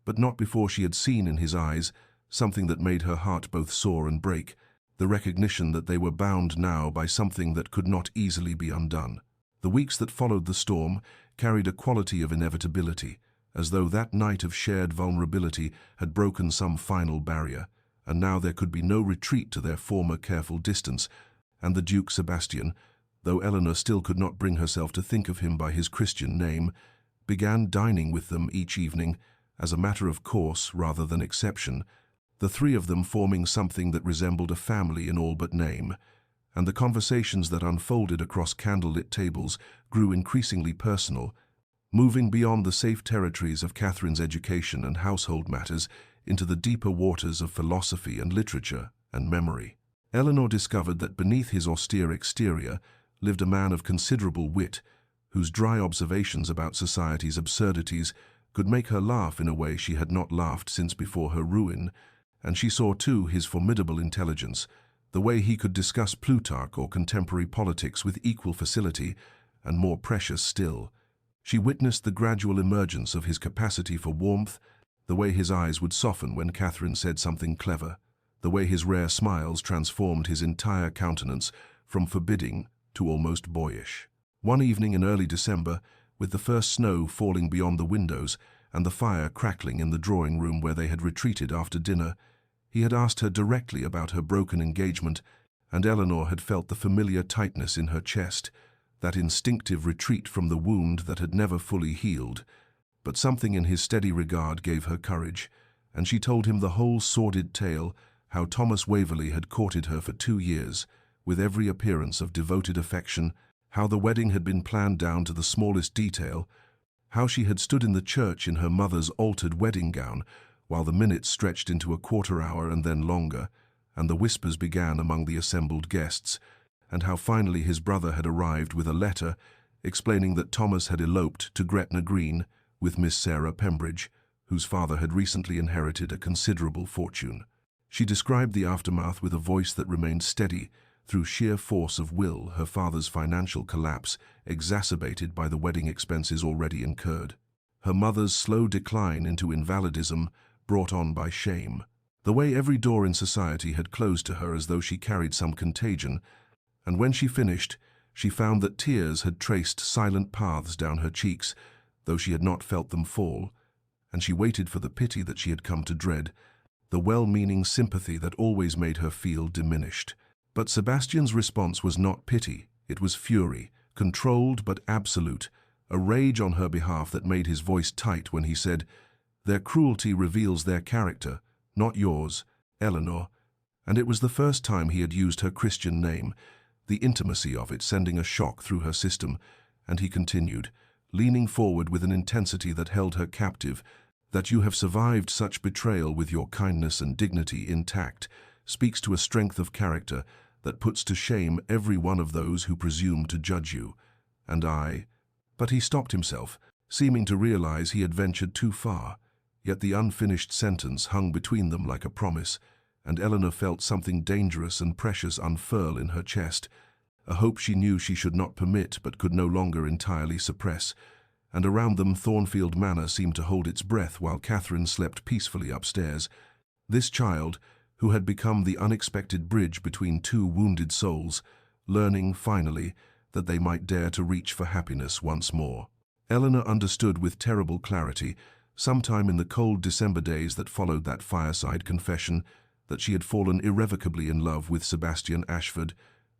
but not before she had seen in his eyes something that made her heart both soar and break, the recognition that they were bound now by something that could not easily be undone. The weeks that followed the storm carried a quality of inevitability, as though that night of shared vulnerability had broken some final barrier, and now there could be no retreat to their former careful distance, and the Duke Sebastian, though Eleanor still could not bring herself to think of him by his Christian name, began dining with them each evening, as a matter of course rather than exception, the three of them forming something that resembled a family in all but name, and the conversations that unfolded across candlelit tables grew increasingly personal, moving beyond the safe territories of Catherine's education and household matters into the deeper waters of philosophy and literature and memory. Eleanor discovered that beneath his austere exterior lived a man of considerable wit, whose dry observations about society's absurdities could make her laugh in a way she had not laughed since before her ruin, and she saw too his formidable intelligence, the way he could discuss Plutarch or contemporary politics with equal facility, and more precious still, she witnessed the gradual emergence of his capacity for warmth, the way his eyes would soften when Catherine said something clever, the way his rare smiles transformed his entire countenance from forbidding to almost boyish. One evening in early December, with the first snow falling beyond the windows and the fire crackling in the drawing room where they had retreated after dinner, he had asked her directly about her broken engagement, and Eleanor had felt the familiar tightness in her chest, that instinctive retreat from the wound that had never fully healed. But something in his steady regard gave her courage, and she told him the whole sordid tale, how Thomas Waverley had courted her for 2 years, with every appearance of devoted affection, how the wedding had been planned down to the smallest detail, how she had stood in the church in her mother's altered wedding gown, while the minutes stretched into a quarter hour and then longer, and the whispers began among the assembled guests, and how finally his brother had arrived with a letter explaining that Thomas had eloped to Gretna Green with Miss Sarah Pembridge, whose father had recently inherited a considerable fortune. She described the aftermath with a voice that remained steady through sheer force of will, her father's financial collapse exacerbated by the wedding expenses already incurred, her mother's slow decline into invalidism brought on by shame, the way every door in society had closed to her as though she carried some contagion, and when she finished, she found that tears had traced silent paths down her cheeks, though she had not felt them fall, and she waited for the pity that she had come to dread, the well-meaning sympathy that always made her feel diminished. But Sebastian's response was not pity, it was fury, controlled but absolute, a rage on her behalf that made his voice tight when he said, "Their cruelty reveals their character, not yours, Eleanor," and it was the first time he had used her Christian name, the intimacy of it sending a shock through her system, and he continued, leaning forward with an intensity that held her captive, "That you have survived such betrayal with your kindness and dignity intact speaks to a strength of character that puts to shame every one of those who presume to judge you. And I—" But he stopped himself, seeming to realize he had ventured too far. Yet the unfinished sentence hung between them like a promise, and Eleanor felt something dangerous and precious unfurl in her chest, a hope she knew she should not permit but could no longer entirely suppress. And around them Thornfield Manor seemed to hold its breath while Catherine slept peacefully upstairs. This child, who had become the unexpected bridge between two wounded souls, learning, finally, that they might dare to reach for happiness once more. Eleanor understood with terrible clarity, sometime in the cold December days that followed that fireside confession, that she had fallen irrevocably in love with Sebastian Ashford,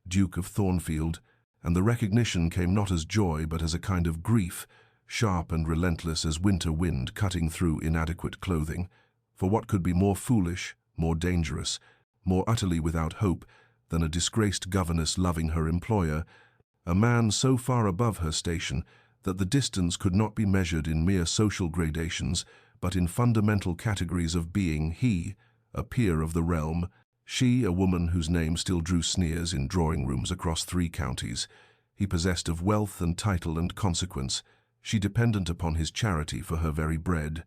Duke of Thornfield, and the recognition came not as joy but as a kind of grief, sharp and relentless as winter wind cutting through inadequate clothing. For what could be more foolish, more dangerous, more utterly without hope than a disgraced governess loving her employer, a man so far above her station that the distance could not be measured in mere social gradations, but in fundamental categories of being, he, a peer of the realm, she, a woman whose name still drew sneers in drawing-rooms across 3 counties, he possessed of wealth and title and consequence, she dependent upon his charity for her very bread,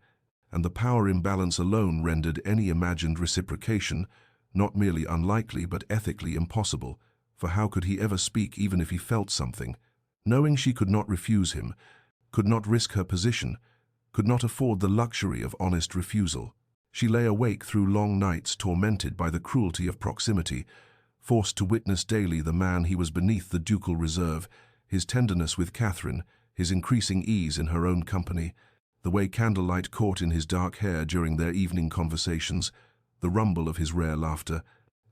and the power imbalance alone rendered any imagined reciprocation not merely unlikely but ethically impossible, for how could he ever speak even if he felt something? Knowing she could not refuse him, could not risk her position, could not afford the luxury of honest refusal, she lay awake through long nights tormented by the cruelty of proximity, forced to witness daily the man he was beneath the ducal reserve, his tenderness with Catherine, his increasing ease in her own company, the way candlelight caught in his dark hair during their evening conversations, the rumble of his rare laughter,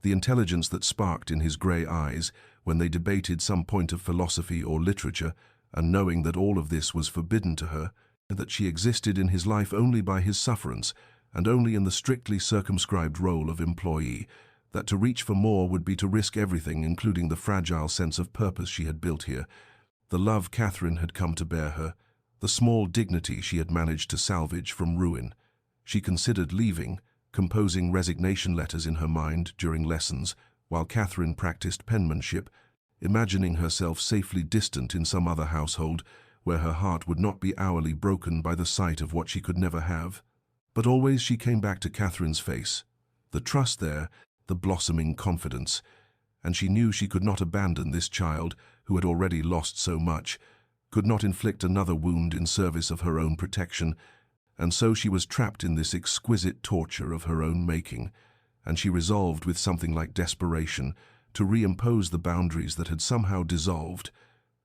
the intelligence that sparked in his grey eyes when they debated some point of philosophy or literature, and knowing that all of this was forbidden to her, and that she existed in his life only by his sufferance, and only in the strictly circumscribed role of employee, that to reach for more would be to risk everything, including the fragile sense of purpose she had built here, the love Catherine had come to bear her, the small dignity she had managed to salvage from ruin. She considered leaving, composing resignation letters in her mind during lessons, while Catherine practiced penmanship, imagining herself safely distant in some other household, where her heart would not be hourly broken by the sight of what she could never have. But always she came back to Catherine's face, the trust there, the blossoming confidence, and she knew she could not abandon this child who had already lost so much, could not inflict another wound in service of her own protection, and so she was trapped in this exquisite torture of her own making, and she resolved with something like desperation to reimpose the boundaries that had somehow dissolved,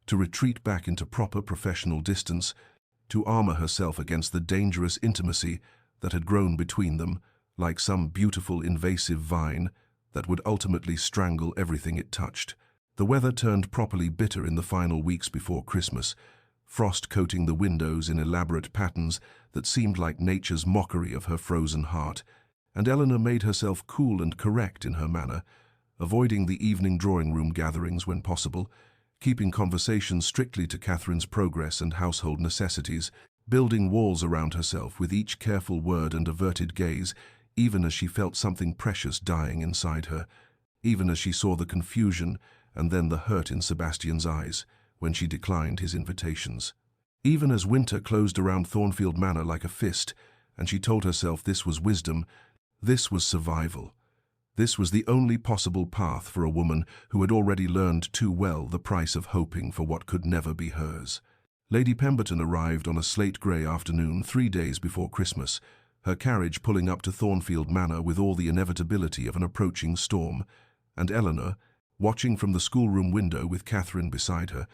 to retreat back into proper professional distance, to armor herself against the dangerous intimacy that had grown between them, like some beautiful invasive vine that would ultimately strangle everything it touched. The weather turned properly bitter in the final weeks before Christmas, frost coating the windows in elaborate patterns that seemed like nature's mockery of her frozen heart, and Eleanor made herself cool and correct in her manner, avoiding the evening drawing-room gatherings when possible, keeping conversation strictly to Catherine's progress and household necessities, building walls around herself with each careful word and averted gaze, even as she felt something precious dying inside her, even as she saw the confusion and then the hurt in Sebastian's eyes when she declined his invitations. Even as winter closed around Thornfield Manor like a fist, and she told herself this was wisdom, this was survival. This was the only possible path for a woman who had already learned too well the price of hoping for what could never be hers. Lady Pemberton arrived on a slate-grey afternoon 3 days before Christmas, her carriage pulling up to Thornfield Manor with all the inevitability of an approaching storm, and Eleanor, watching from the schoolroom window with Catherine beside her,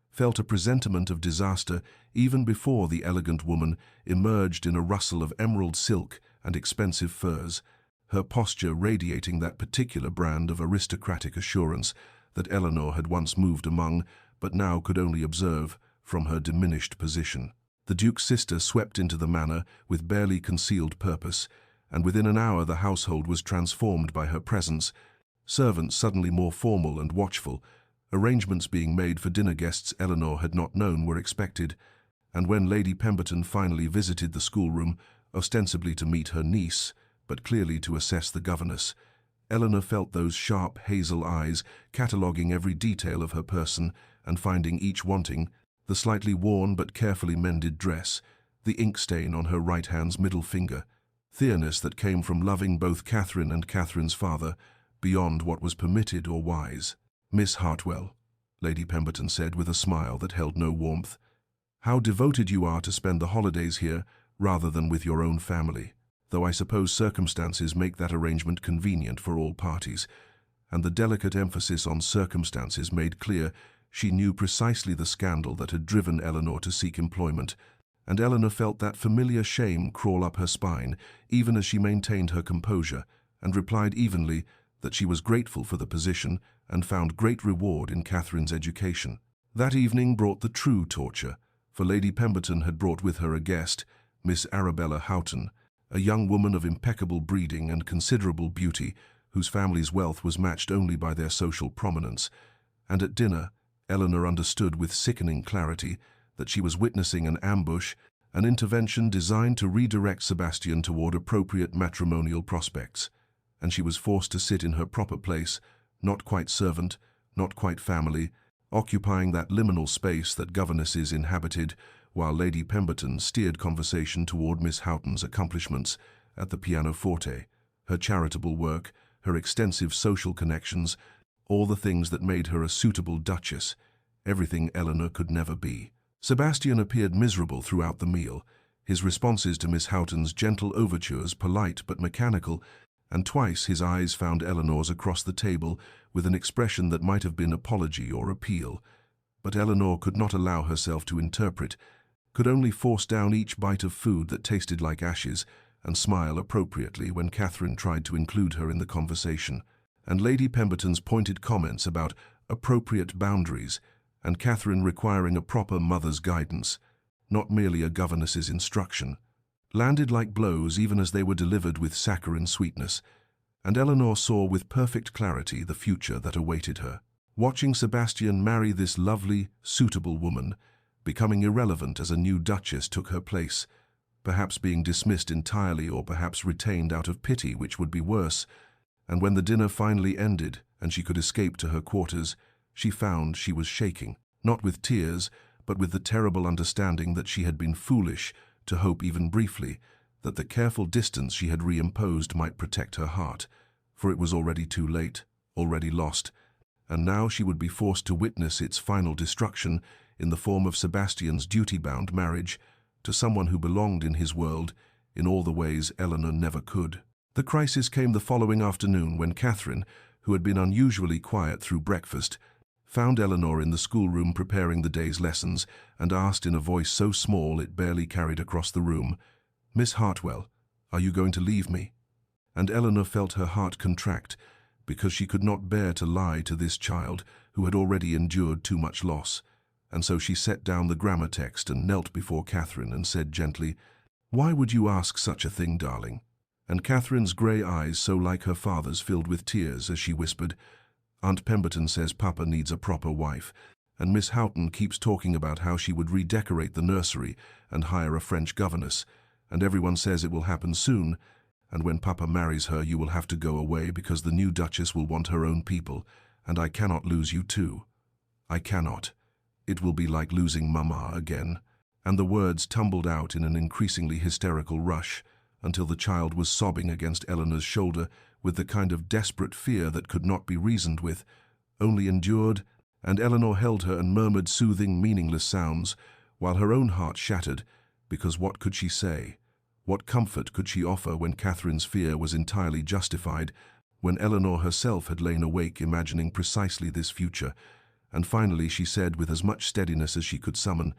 felt a presentiment of disaster even before the elegant woman emerged in a rustle of emerald silk and expensive furs, her posture radiating that particular brand of aristocratic assurance that Eleanor had once moved among, but now could only observe from her diminished position. The Duke's sister swept into the manor with barely concealed purpose, and within an hour the household was transformed by her presence, servants suddenly more formal and watchful, arrangements being made for dinner guests Eleanor had not known were expected, and when Lady Pemberton finally visited the schoolroom, ostensibly to meet her niece, but clearly to assess the governess, Eleanor felt those sharp hazel eyes cataloguing every detail of her person and finding each wanting, the slightly worn but carefully mended dress, the ink stain on her right hand's middle finger, theorness that came from loving both Catherine and Catherine's father beyond what was permitted or wise. "Miss Hartwell," Lady Pemberton said with a smile that held no warmth, "how devoted you are to spend the holidays here rather than with your own family, though I suppose circumstances make that arrangement convenient for all parties." And the delicate emphasis on circumstances made clear she knew precisely the scandal that had driven Eleanor to seek employment, and Eleanor felt that familiar shame crawl up her spine, even as she maintained her composure, and replied evenly that she was grateful for the position and found great reward in Catherine's education. That evening brought the true torture, for Lady Pemberton had brought with her a guest, Miss Arabella Houghton, a young woman of impeccable breeding and considerable beauty, whose family's wealth was matched only by their social prominence. And at dinner, Eleanor understood with sickening clarity that she was witnessing an ambush, an intervention designed to redirect Sebastian toward appropriate matrimonial prospects, and she was forced to sit in her proper place, not quite servant, not quite family, occupying that liminal space that governesses inhabited, while Lady Pemberton steered conversation toward Miss Houghton's accomplishments at the pianoforte, her charitable work, her extensive social connections, all the things that made her a suitable duchess, everything Eleanor could never be. Sebastian appeared miserable throughout the meal, his responses to Miss Houghton's gentle overtures polite but mechanical, and twice his eyes found Eleanor's across the table with an expression that might have been apology or appeal. But Eleanor could not allow herself to interpret, could only force down each bite of food that tasted like ashes and smile appropriately when Catherine tried to include her in the conversation. And Lady Pemberton's pointed comments about appropriate boundaries and Catherine requiring a proper mother's guidance, not merely a governess's instruction, landed like blows even as they were delivered with saccharine sweetness, and Eleanor saw with perfect clarity the future that awaited her. Watching Sebastian marry this lovely, suitable woman, becoming irrelevant as a new duchess took her place, perhaps being dismissed entirely or perhaps retained out of pity, which would be worse, and when the dinner finally ended and she could escape to her quarters, she found she was shaking, not with tears, but with the terrible understanding that she had been foolish to hope even briefly that the careful distance she had reimposed might protect her heart, for it was already too late, already lost, and now she would be forced to witness its final destruction in the form of Sebastian's duty-bound marriage to someone who belonged in his world in all the ways Eleanor never could. The crisis came the following afternoon when Catherine, who had been unusually quiet through breakfast, found Eleanor in the schoolroom preparing the day's lessons and asked in a voice so small it barely carried across the room, "Miss Hartwell, are you going to leave me?" And Eleanor felt her heart contract because she could not bear to lie to this child who had already endured too much loss, and so she set down the grammar text and knelt before Catherine and said gently, "Why would you ask such a thing, darling?" And Catherine's grey eyes, so like her father's, filled with tears as she whispered, "Aunt Pemberton says Papa needs a proper wife, and Miss Houghton keeps talking about how she would redecorate the nursery and hire a French governess, and everyone says it will happen soon, and when Papa marries her you will have to go away because the new Duchess will want her own people, and I cannot lose you too. I cannot. It will be like losing Mama again." And the words tumbled out in an increasingly hysterical rush, until the child was sobbing against Eleanor's shoulder with the kind of desperate fear that could not be reasoned with, only endured, and Eleanor held her and murmured soothing, meaningless sounds, while her own heart shattered, because what could she say? What comfort could she offer when Catherine's fear was entirely justified, when Eleanor herself had lain awake imagining precisely this future? And finally she said with as much steadiness as she could summon,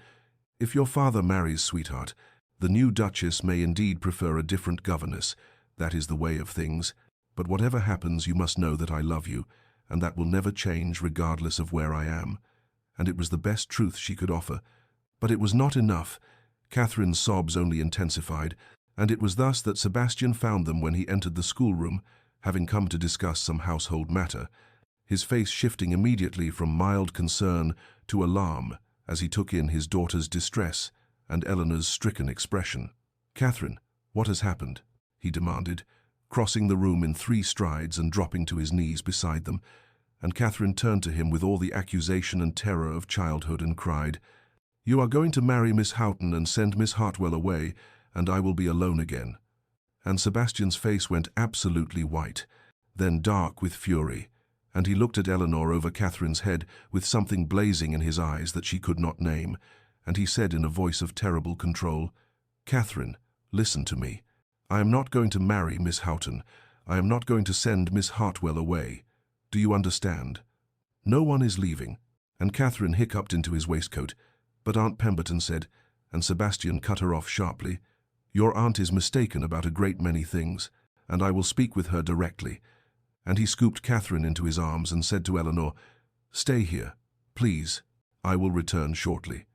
"If your father marries, sweetheart, the new Duchess may indeed prefer a different governess. That is the way of things. But whatever happens, you must know that I love you, and that will never change regardless of where I am." And it was the best truth she could offer. But it was not enough. Catherine's sobs only intensified, and it was thus that Sebastian found them when he entered the schoolroom, having come to discuss some household matter, his face shifting immediately from mild concern to alarm as he took in his daughter's distress and Eleanor's stricken expression. "Catherine, what has happened?" he demanded, crossing the room in 3 strides and dropping to his knees beside them, and Catherine turned to him with all the accusation and terror of childhood and cried, You are going to marry Miss Houghton and send Miss Hartwell away, and I will be alone again." And Sebastian's face went absolutely white, then dark with fury, and he looked at Eleanor over Catherine's head with something blazing in his eyes that she could not name, and he said in a voice of terrible control, "Catherine, listen to me. I am not going to marry Miss Houghton. I am not going to send Miss Hartwell away. Do you understand? No one is leaving." And Catherine hiccuped into his waistcoat, but Aunt Pemberton said, and Sebastian cut her off sharply, "Your aunt is mistaken about a great many things, and I will speak with her directly." And he scooped Catherine into his arms and said to Eleanor, "Stay here, please. I will return shortly."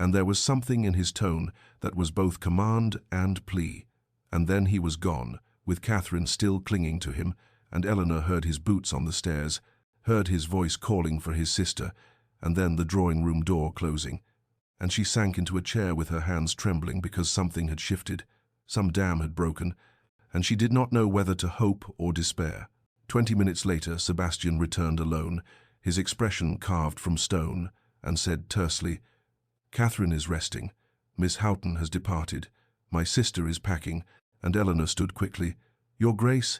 And there was something in his tone that was both command and plea. And then he was gone, with Catherine still clinging to him, and Eleanor heard his boots on the stairs, heard his voice calling for his sister, and then the drawing-room door closing. And she sank into a chair with her hands trembling because something had shifted, some dam had broken, and she did not know whether to hope or despair. 20 minutes later, Sebastian returned alone, his expression carved from stone, and said tersely, "Catherine is resting. Miss Houghton has departed. My sister is packing." And Eleanor stood quickly. "Your Grace,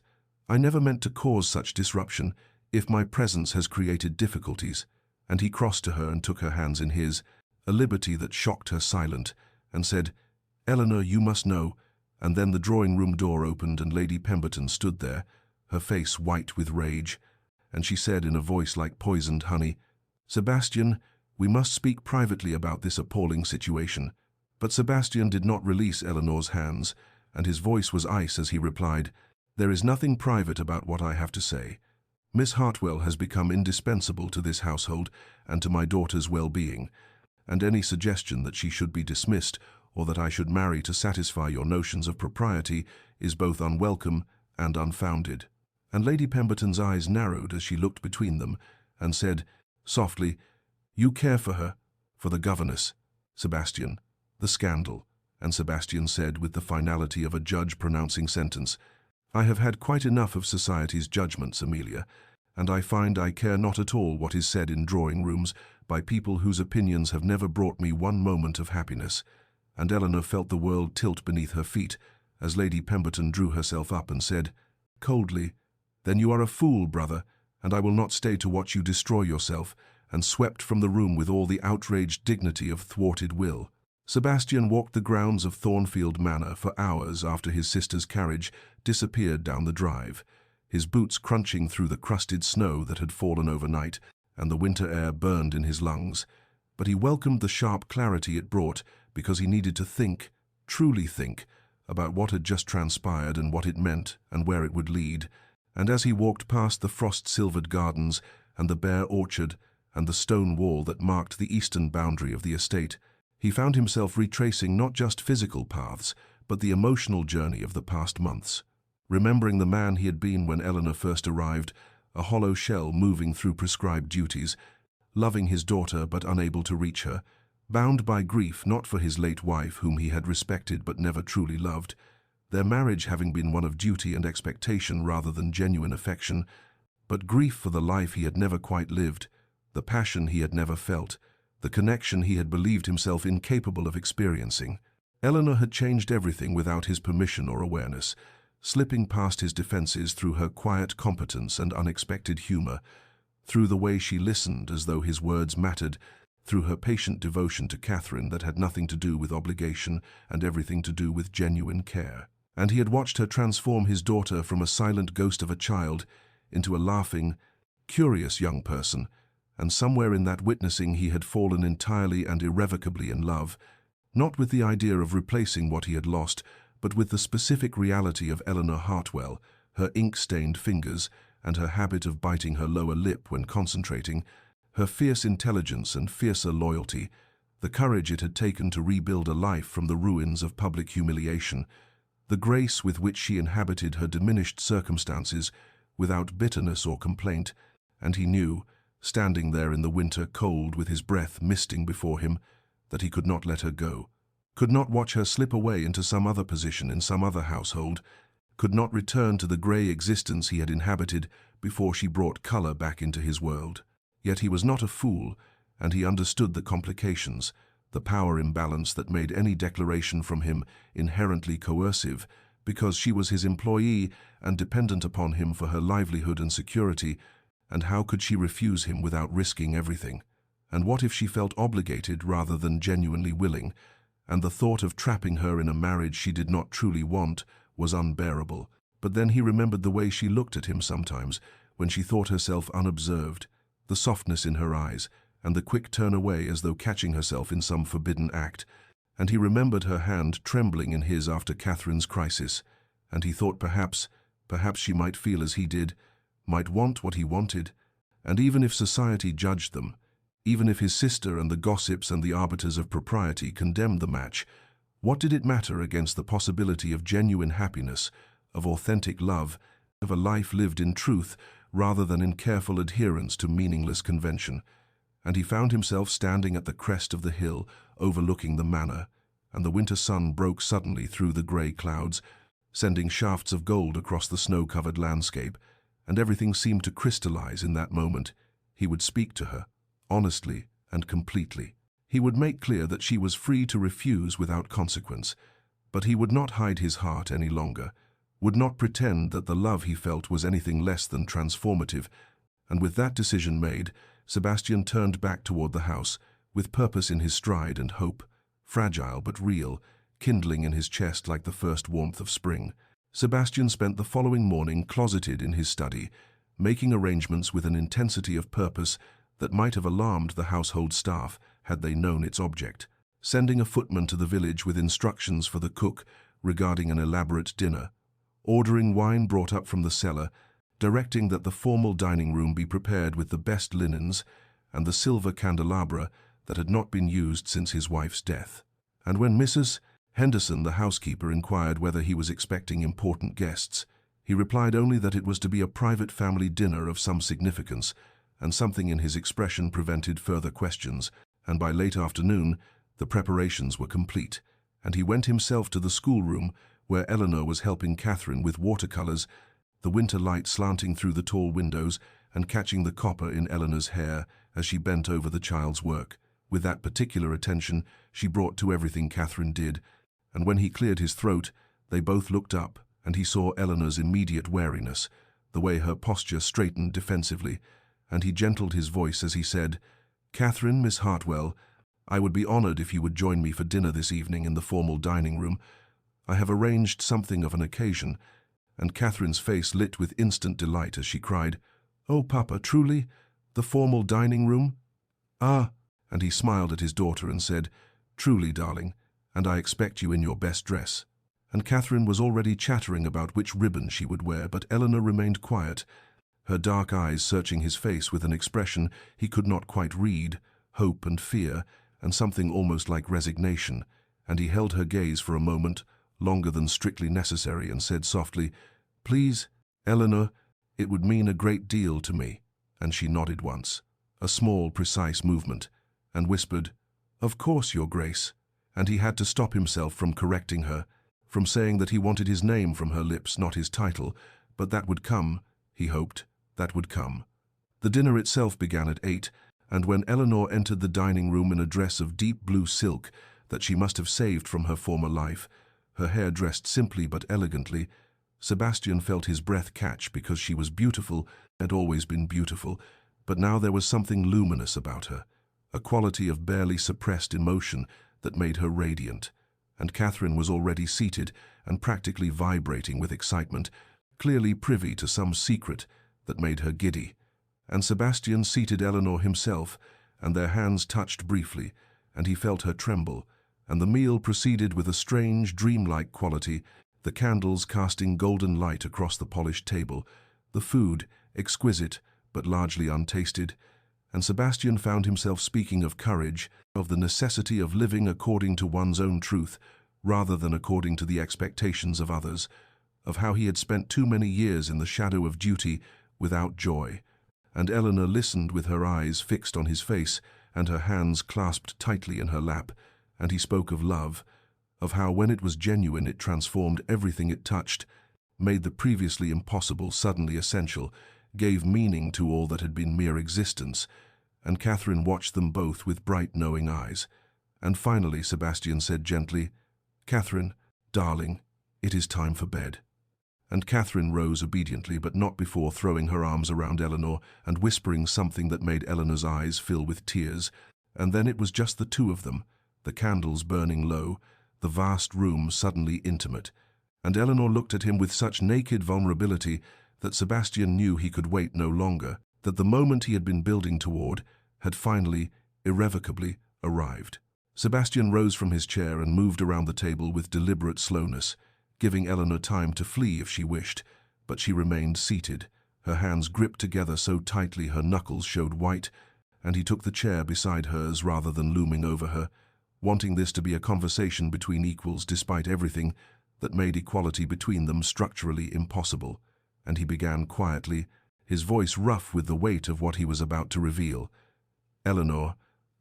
I never meant to cause such disruption if my presence has created difficulties." And he crossed to her and took her hands in his, a liberty that shocked her silent, and said, "Eleanor, you must know." And then the drawing-room door opened and Lady Pemberton stood there, her face white with rage, and she said in a voice like poisoned honey, "Sebastian, we must speak privately about this appalling situation." But Sebastian did not release Eleanor's hands, and his voice was ice as he replied, "There is nothing private about what I have to say. Miss Hartwell has become indispensable to this household and to my daughter's well-being, and any suggestion that she should be dismissed or that I should marry to satisfy your notions of propriety is both unwelcome and unfounded." And Lady Pemberton's eyes narrowed as she looked between them and said, softly, "You care for her, for the governess, Sebastian, the scandal." And Sebastian said with the finality of a judge pronouncing sentence, "I have had quite enough of society's judgments, Amelia, and I find I care not at all what is said in drawing-rooms by people whose opinions have never brought me one moment of happiness." And Eleanor felt the world tilt beneath her feet as Lady Pemberton drew herself up and said, coldly, "Then you are a fool, brother, and I will not stay to watch you destroy yourself," and swept from the room with all the outraged dignity of thwarted will. Sebastian walked the grounds of Thornfield Manor for hours after his sister's carriage disappeared down the drive, his boots crunching through the crusted snow that had fallen overnight, and the winter air burned in his lungs. But he welcomed the sharp clarity it brought because he needed to think, truly think, about what had just transpired and what it meant and where it would lead. And as he walked past the frost-silvered gardens and the bare orchard and the stone wall that marked the eastern boundary of the estate, he found himself retracing not just physical paths, but the emotional journey of the past months. Remembering the man he had been when Eleanor first arrived, a hollow shell moving through prescribed duties, loving his daughter but unable to reach her, bound by grief not for his late wife whom he had respected but never truly loved, their marriage having been one of duty and expectation rather than genuine affection, but grief for the life he had never quite lived, the passion he had never felt, the connection he had believed himself incapable of experiencing. Eleanor had changed everything without his permission or awareness, slipping past his defenses through her quiet competence and unexpected humor, through the way she listened as though his words mattered, through her patient devotion to Catherine that had nothing to do with obligation and everything to do with genuine care. And he had watched her transform his daughter from a silent ghost of a child into a laughing, curious young person, and somewhere in that witnessing he had fallen entirely and irrevocably in love, not with the idea of replacing what he had lost, but with the specific reality of Eleanor Hartwell, her ink-stained fingers, and her habit of biting her lower lip when concentrating, her fierce intelligence and fiercer loyalty, the courage it had taken to rebuild a life from the ruins of public humiliation, the grace with which she inhabited her diminished circumstances without bitterness or complaint, and he knew, standing there in the winter cold with his breath misting before him, that he could not let her go, could not watch her slip away into some other position in some other household, could not return to the grey existence he had inhabited before she brought colour back into his world. Yet he was not a fool, and he understood the complications, the power imbalance that made any declaration from him inherently coercive, because she was his employee and dependent upon him for her livelihood and security, and how could she refuse him without risking everything? And what if she felt obligated rather than genuinely willing, and the thought of trapping her in a marriage she did not truly want was unbearable? But then he remembered the way she looked at him sometimes, when she thought herself unobserved, the softness in her eyes, and the quick turn away as though catching herself in some forbidden act. And he remembered her hand trembling in his after Catherine's crisis, and he thought perhaps she might feel as he did, might want what he wanted. And even if society judged them, even if his sister and the gossips and the arbiters of propriety condemned the match, what did it matter against the possibility of genuine happiness, of authentic love, of a life lived in truth rather than in careful adherence to meaningless convention? And he found himself standing at the crest of the hill overlooking the manor, and the winter sun broke suddenly through the grey clouds, sending shafts of gold across the snow-covered landscape, and everything seemed to crystallize in that moment. He would speak to her, honestly and completely. He would make clear that she was free to refuse without consequence, but he would not hide his heart any longer, would not pretend that the love he felt was anything less than transformative. And with that decision made, Sebastian turned back toward the house, with purpose in his stride and hope, fragile but real, kindling in his chest like the first warmth of spring. Sebastian spent the following morning closeted in his study, making arrangements with an intensity of purpose that might have alarmed the household staff had they known its object, sending a footman to the village with instructions for the cook regarding an elaborate dinner, ordering wine brought up from the cellar, directing that the formal dining room be prepared with the best linens and the silver candelabra that had not been used since his wife's death. And when Mrs. Henderson, the housekeeper, inquired whether he was expecting important guests, he replied only that it was to be a private family dinner of some significance, and something in his expression prevented further questions, and by late afternoon the preparations were complete, and he went himself to the schoolroom where Eleanor was helping Catherine with watercolors, the winter light slanting through the tall windows and catching the copper in Eleanor's hair as she bent over the child's work, with that particular attention she brought to everything Catherine did. And when he cleared his throat, they both looked up, and he saw Eleanor's immediate wariness, the way her posture straightened defensively, and he gentled his voice as he said, "Catherine, Miss Hartwell, I would be honored if you would join me for dinner this evening in the formal dining room. I have arranged something of an occasion." And Catherine's face lit with instant delight as she cried, "Oh, Papa, truly? The formal dining room?" "Ah," and he smiled at his daughter and said, "Truly, darling, and I expect you in your best dress." And Catherine was already chattering about which ribbon she would wear, but Eleanor remained quiet, her dark eyes searching his face with an expression he could not quite read, hope and fear, and something almost like resignation, and he held her gaze for a moment, longer than strictly necessary, and said softly, "Please, Eleanor, it would mean a great deal to me." And she nodded once, a small, precise movement, and whispered, "Of course, Your Grace." And he had to stop himself from correcting her, from saying that he wanted his name from her lips, not his title, but that would come, he hoped, that would come. The dinner itself began at 8, and when Eleanor entered the dining room in a dress of deep blue silk that she must have saved from her former life, her hair dressed simply but elegantly, Sebastian felt his breath catch because she was beautiful, had always been beautiful, but now there was something luminous about her, a quality of barely suppressed emotion that made her radiant. And Catherine was already seated and practically vibrating with excitement, clearly privy to some secret that made her giddy. And Sebastian seated Eleanor himself, and their hands touched briefly, and he felt her tremble, and the meal proceeded with a strange, dreamlike quality, the candles casting golden light across the polished table, the food exquisite but largely untasted, and Sebastian found himself speaking of courage, of the necessity of living according to one's own truth, rather than according to the expectations of others, of how he had spent too many years in the shadow of duty without joy. And Eleanor listened with her eyes fixed on his face and her hands clasped tightly in her lap, and he spoke of love, of how when it was genuine it transformed everything it touched, made the previously impossible suddenly essential, gave meaning to all that had been mere existence. And Catherine watched them both with bright knowing eyes, And finally Sebastian said gently, "Catherine, darling, it is time for bed." And Catherine rose obediently, but not before throwing her arms around Eleanor and whispering something that made Eleanor's eyes fill with tears. And then it was just the two of them, the candles burning low, the vast room suddenly intimate. And Eleanor looked at him with such naked vulnerability that Sebastian knew he could wait no longer, that the moment he had been building toward had finally, irrevocably, arrived. Sebastian rose from his chair and moved around the table with deliberate slowness, giving Eleanor time to flee if she wished, but she remained seated, her hands gripped together so tightly her knuckles showed white, and he took the chair beside hers rather than looming over her, wanting this to be a conversation between equals despite everything that made equality between them structurally impossible. And he began quietly, his voice rough with the weight of what he was about to reveal. "Eleanor,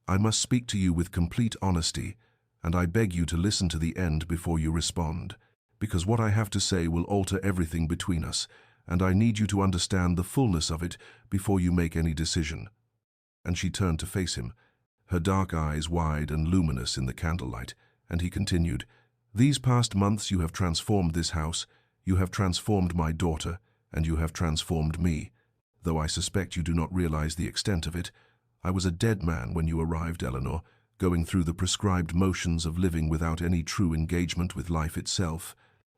I must speak to you with complete honesty, and I beg you to listen to the end before you respond, because what I have to say will alter everything between us, and I need you to understand the fullness of it before you make any decision." And she turned to face him, her dark eyes wide and luminous in the candlelight, and he continued, "These past months you have transformed this house, you have transformed my daughter, and you have transformed me. Though I suspect you do not realize the extent of it, I was a dead man when you arrived, Eleanor, going through the prescribed motions of living without any true engagement with life itself.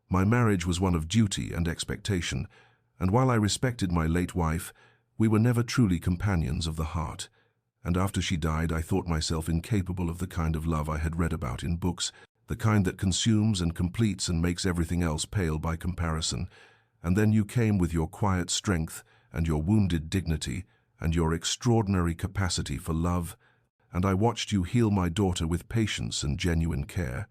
My marriage was one of duty and expectation, and while I respected my late wife, we were never truly companions of the heart. And after she died, I thought myself incapable of the kind of love I had read about in books, the kind that consumes and completes and makes everything else pale by comparison. And then you came with your quiet strength and your wounded dignity and your extraordinary capacity for love, and I watched you heal my daughter with patience and genuine care.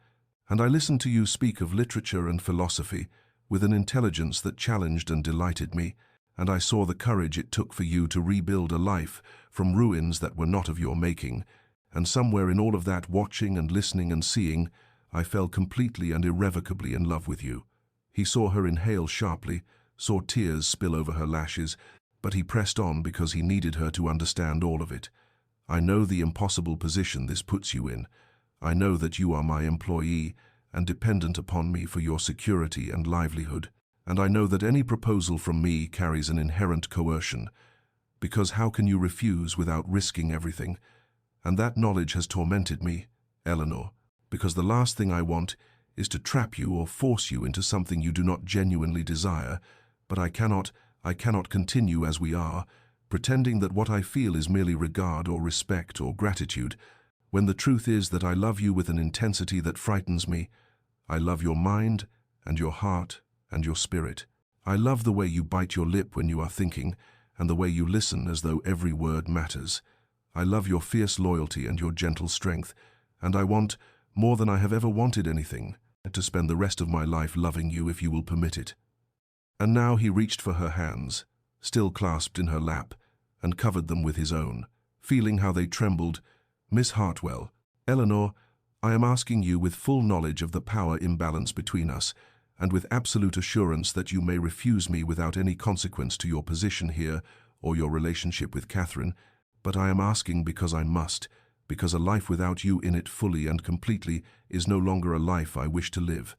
And I listened to you speak of literature and philosophy with an intelligence that challenged and delighted me, and I saw the courage it took for you to rebuild a life from ruins that were not of your making, and somewhere in all of that watching and listening and seeing, I fell completely and irrevocably in love with you." He saw her inhale sharply, saw tears spill over her lashes, but he pressed on because he needed her to understand all of it. "I know the impossible position this puts you in. I know that you are my employee and dependent upon me for your security and livelihood, and I know that any proposal from me carries an inherent coercion, because how can you refuse without risking everything? And that knowledge has tormented me, Eleanor, because the last thing I want is to trap you or force you into something you do not genuinely desire, but I cannot continue as we are, pretending that what I feel is merely regard or respect or gratitude, when the truth is that I love you with an intensity that frightens me. I love your mind and your heart and your spirit. I love the way you bite your lip when you are thinking, and the way you listen as though every word matters. I love your fierce loyalty and your gentle strength, and I want, more than I have ever wanted anything, to spend the rest of my life loving you if you will permit it." And now he reached for her hands, still clasped in her lap, and covered them with his own, feeling how they trembled. "Miss Hartwell, Eleanor, I am asking you with full knowledge of the power imbalance between us, and with absolute assurance that you may refuse me without any consequence to your position here or your relationship with Catherine, but I am asking because I must, because a life without you in it fully and completely is no longer a life I wish to live.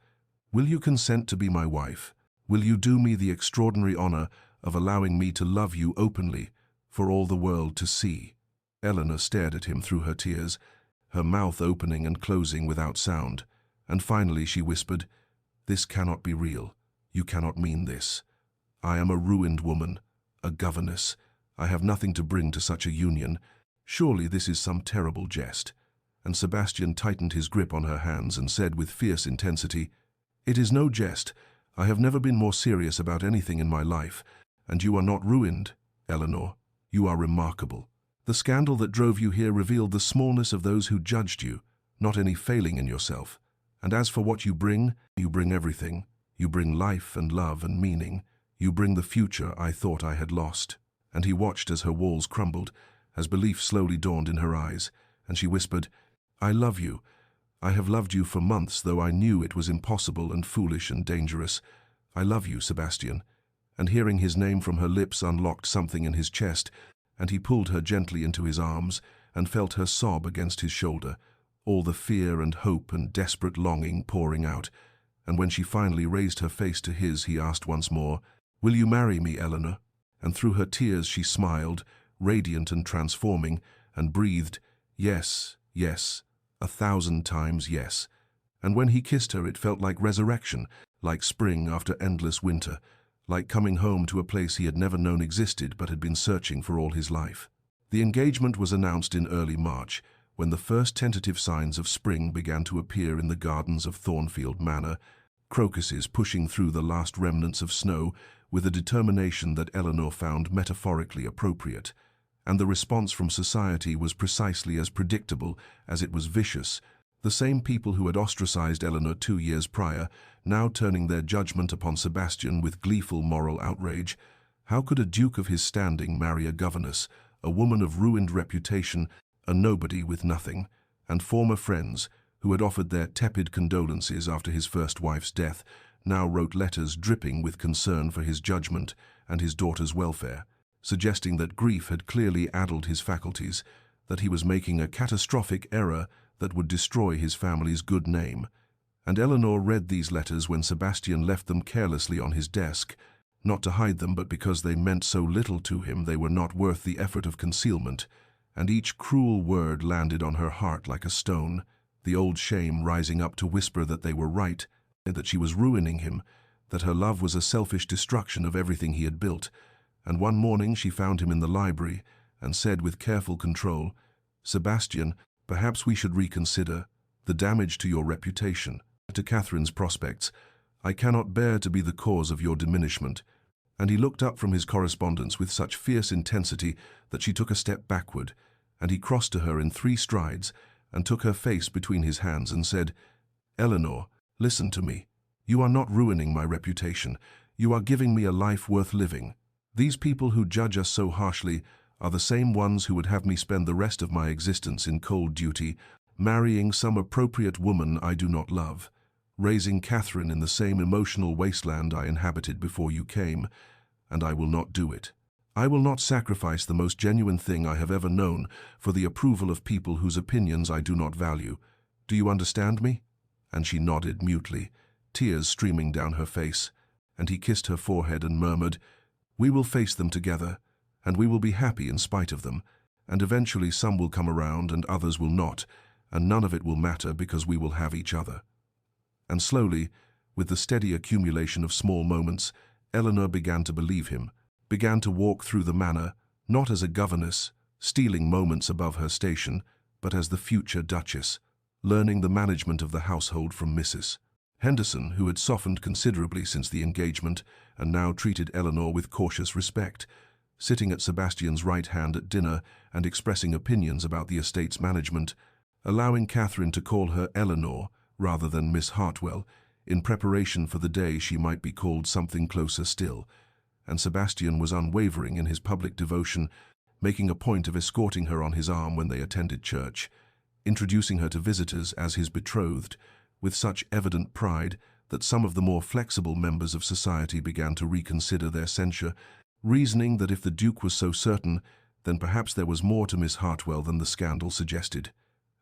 Will you consent to be my wife? Will you do me the extraordinary honor of allowing me to love you openly for all the world to see?" Eleanor stared at him through her tears, her mouth opening and closing without sound, and finally she whispered, "This cannot be real. You cannot mean this. I am a ruined woman, a governess. I have nothing to bring to such a union. Surely this is some terrible jest." And Sebastian tightened his grip on her hands and said with fierce intensity, "It is no jest. I have never been more serious about anything in my life, and you are not ruined, Eleanor. You are remarkable. The scandal that drove you here revealed the smallness of those who judged you, not any failing in yourself. And as for what you bring everything. You bring life and love and meaning. You bring the future I thought I had lost." And he watched as her walls crumbled, as belief slowly dawned in her eyes, and she whispered, "I love you. I have loved you for months, though I knew it was impossible and foolish and dangerous. I love you, Sebastian." And hearing his name from her lips unlocked something in his chest, and he pulled her gently into his arms and felt her sob against his shoulder, all the fear and hope and desperate longing pouring out, and when she finally raised her face to his, he asked once more, "Will you marry me, Eleanor?" And through her tears she smiled, radiant and transforming, and breathed, "Yes, yes, 1,000 times yes." And when he kissed her, it felt like resurrection, like spring after endless winter, like coming home to a place he had never known existed but had been searching for all his life. The engagement was announced in early March, when the first tentative signs of spring began to appear in the gardens of Thornfield Manor, crocuses pushing through the last remnants of snow with a determination that Eleanor found metaphorically appropriate. And the response from society was precisely as predictable as it was vicious. The same people who had ostracized Eleanor 2 years prior, now turning their judgment upon Sebastian with gleeful moral outrage. How could a duke of his standing marry a governess, a woman of ruined reputation, a nobody with nothing? And former friends, who had offered their tepid condolences after his first wife's death, now wrote letters dripping with concern for his judgment and his daughter's welfare, suggesting that grief had clearly addled his faculties, that he was making a catastrophic error that would destroy his family's good name. And Eleanor read these letters when Sebastian left them carelessly on his desk, not to hide them, but because they meant so little to him they were not worth the effort of concealment, and each cruel word landed on her heart like a stone, the old shame rising up to whisper that they were right, that she was ruining him, that her love was a selfish destruction of everything he had built. And one morning she found him in the library and said with careful control, "Sebastian, perhaps we should reconsider the damage to your reputation, to Catherine's prospects. I cannot bear to be the cause of your diminishment." And he looked up from his correspondence with such fierce intensity that she took a step backward, and he crossed to her in 3 strides and took her face between his hands and said, "Eleanor, listen to me. You are not ruining my reputation. You are giving me a life worth living. These people who judge us so harshly are the same ones who would have me spend the rest of my existence in cold duty, marrying some appropriate woman I do not love, raising Catherine in the same emotional wasteland I inhabited before you came, and I will not do it. I will not sacrifice the most genuine thing I have ever known for the approval of people whose opinions I do not value. Do you understand me?" And she nodded mutely, tears streaming down her face, and he kissed her forehead and murmured, "We will face them together, and we will be happy in spite of them, and eventually some will come around and others will not, and none of it will matter because we will have each other." And slowly, with the steady accumulation of small moments, Eleanor began to believe him, began to walk through the manor, not as a governess, stealing moments above her station, but as the future duchess, learning the management of the household from Mrs. Henderson, who had softened considerably since the engagement and now treated Eleanor with cautious respect, sitting at Sebastian's right hand at dinner and expressing opinions about the estate's management, allowing Catherine to call her Eleanor rather than Miss Hartwell, in preparation for the day she might be called something closer still. And Sebastian was unwavering in his public devotion, making a point of escorting her on his arm when they attended church, introducing her to visitors as his betrothed, with such evident pride that some of the more flexible members of society began to reconsider their censure, reasoning that if the Duke was so certain, then perhaps there was more to Miss Hartwell than the scandal suggested.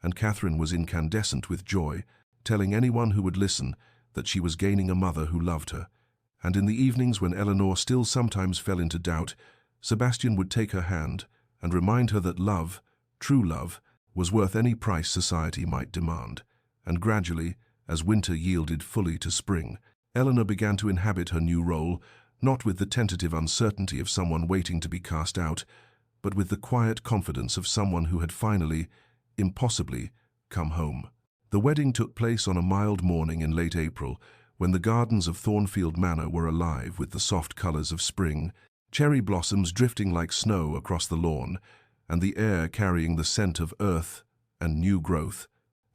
And Catherine was incandescent with joy, telling anyone who would listen that she was gaining a mother who loved her. And in the evenings when Eleanor still sometimes fell into doubt, Sebastian would take her hand and remind her that love, true love, was worth any price society might demand. And gradually, as winter yielded fully to spring, Eleanor began to inhabit her new role, not with the tentative uncertainty of someone waiting to be cast out, but with the quiet confidence of someone who had finally, impossibly, come home. The wedding took place on a mild morning in late April, when the gardens of Thornfield Manor were alive with the soft colors of spring, cherry blossoms drifting like snow across the lawn, and the air carrying the scent of earth and new growth.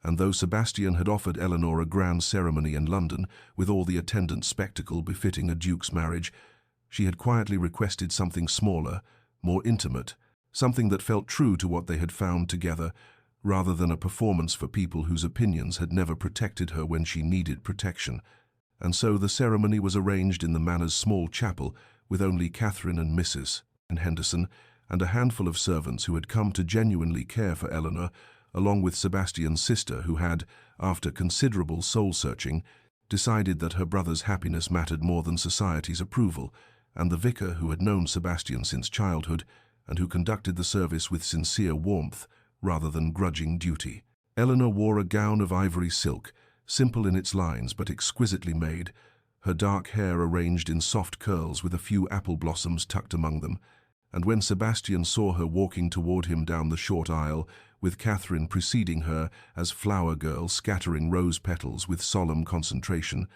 And though Sebastian had offered Eleanor a grand ceremony in London, with all the attendant spectacle befitting a duke's marriage, she had quietly requested something smaller, more intimate, something that felt true to what they had found together, rather than a performance for people whose opinions had never protected her when she needed protection. And so the ceremony was arranged in the manor's small chapel, with only Catherine and Mrs. Henderson, and a handful of servants who had come to genuinely care for Eleanor, along with Sebastian's sister, who had, after considerable soul-searching, decided that her brother's happiness mattered more than society's approval, and the vicar, who had known Sebastian since childhood and who conducted the service with sincere warmth rather than grudging duty. Eleanor wore a gown of ivory silk, simple in its lines but exquisitely made, her dark hair arranged in soft curls with a few apple blossoms tucked among them, and when Sebastian saw her walking toward him down the short aisle, with Catherine preceding her as flower girl scattering rose petals with solemn concentration,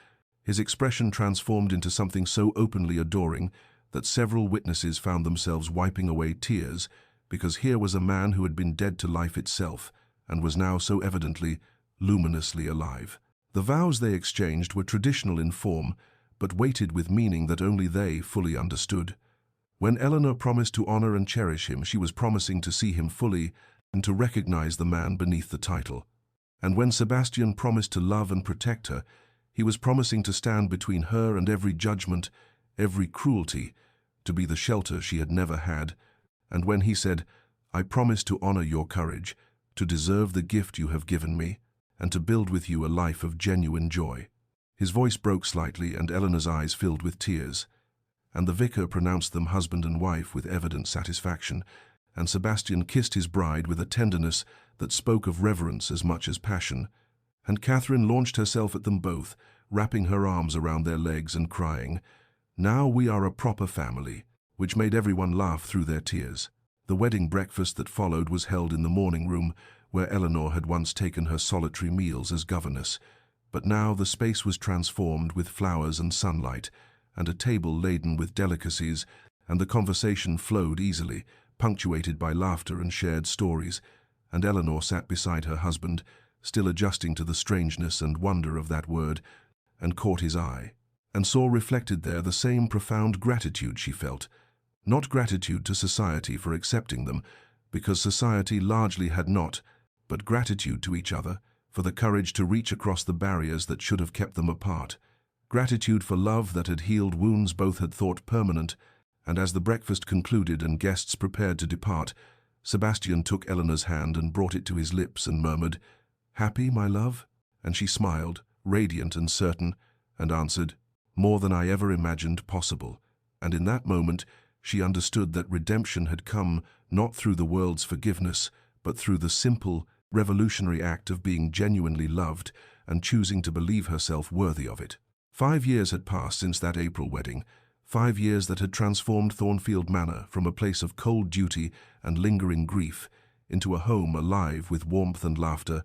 his expression transformed into something so openly adoring that several witnesses found themselves wiping away tears, because here was a man who had been dead to life itself and was now so evidently, luminously alive. The vows they exchanged were traditional in form, but weighted with meaning that only they fully understood. When Eleanor promised to honor and cherish him, she was promising to see him fully and to recognize the man beneath the title. And when Sebastian promised to love and protect her, he was promising to stand between her and every judgment, every cruelty, to be the shelter she had never had. And when he said, "I promise to honor your courage, to deserve the gift you have given me, and to build with you a life of genuine joy," his voice broke slightly and Eleanor's eyes filled with tears. And the vicar pronounced them husband and wife with evident satisfaction, and Sebastian kissed his bride with a tenderness that spoke of reverence as much as passion. And Catherine launched herself at them both, wrapping her arms around their legs and crying, "Now we are a proper family," which made everyone laugh through their tears. The wedding breakfast that followed was held in the morning room, where Eleanor had once taken her solitary meals as governess, but now the space was transformed with flowers and sunlight, and a table laden with delicacies, and the conversation flowed easily, punctuated by laughter and shared stories, and Eleanor sat beside her husband, still adjusting to the strangeness and wonder of that word, and caught his eye, and saw reflected there the same profound gratitude she felt. Not gratitude to society for accepting them, because society largely had not, but gratitude to each other for the courage to reach across the barriers that should have kept them apart. Gratitude for love that had healed wounds both had thought permanent, and as the breakfast concluded and guests prepared to depart, Sebastian took Eleanor's hand and brought it to his lips and murmured, "Happy, my love?" And she smiled, radiant and certain, and answered, "More than I ever imagined possible." And in that moment, she understood that redemption had come not through the world's forgiveness, but through the simple, revolutionary act of being genuinely loved and choosing to believe herself worthy of it. 5 years had passed since that April wedding, 5 years that had transformed Thornfield Manor from a place of cold duty and lingering grief into a home alive with warmth and laughter,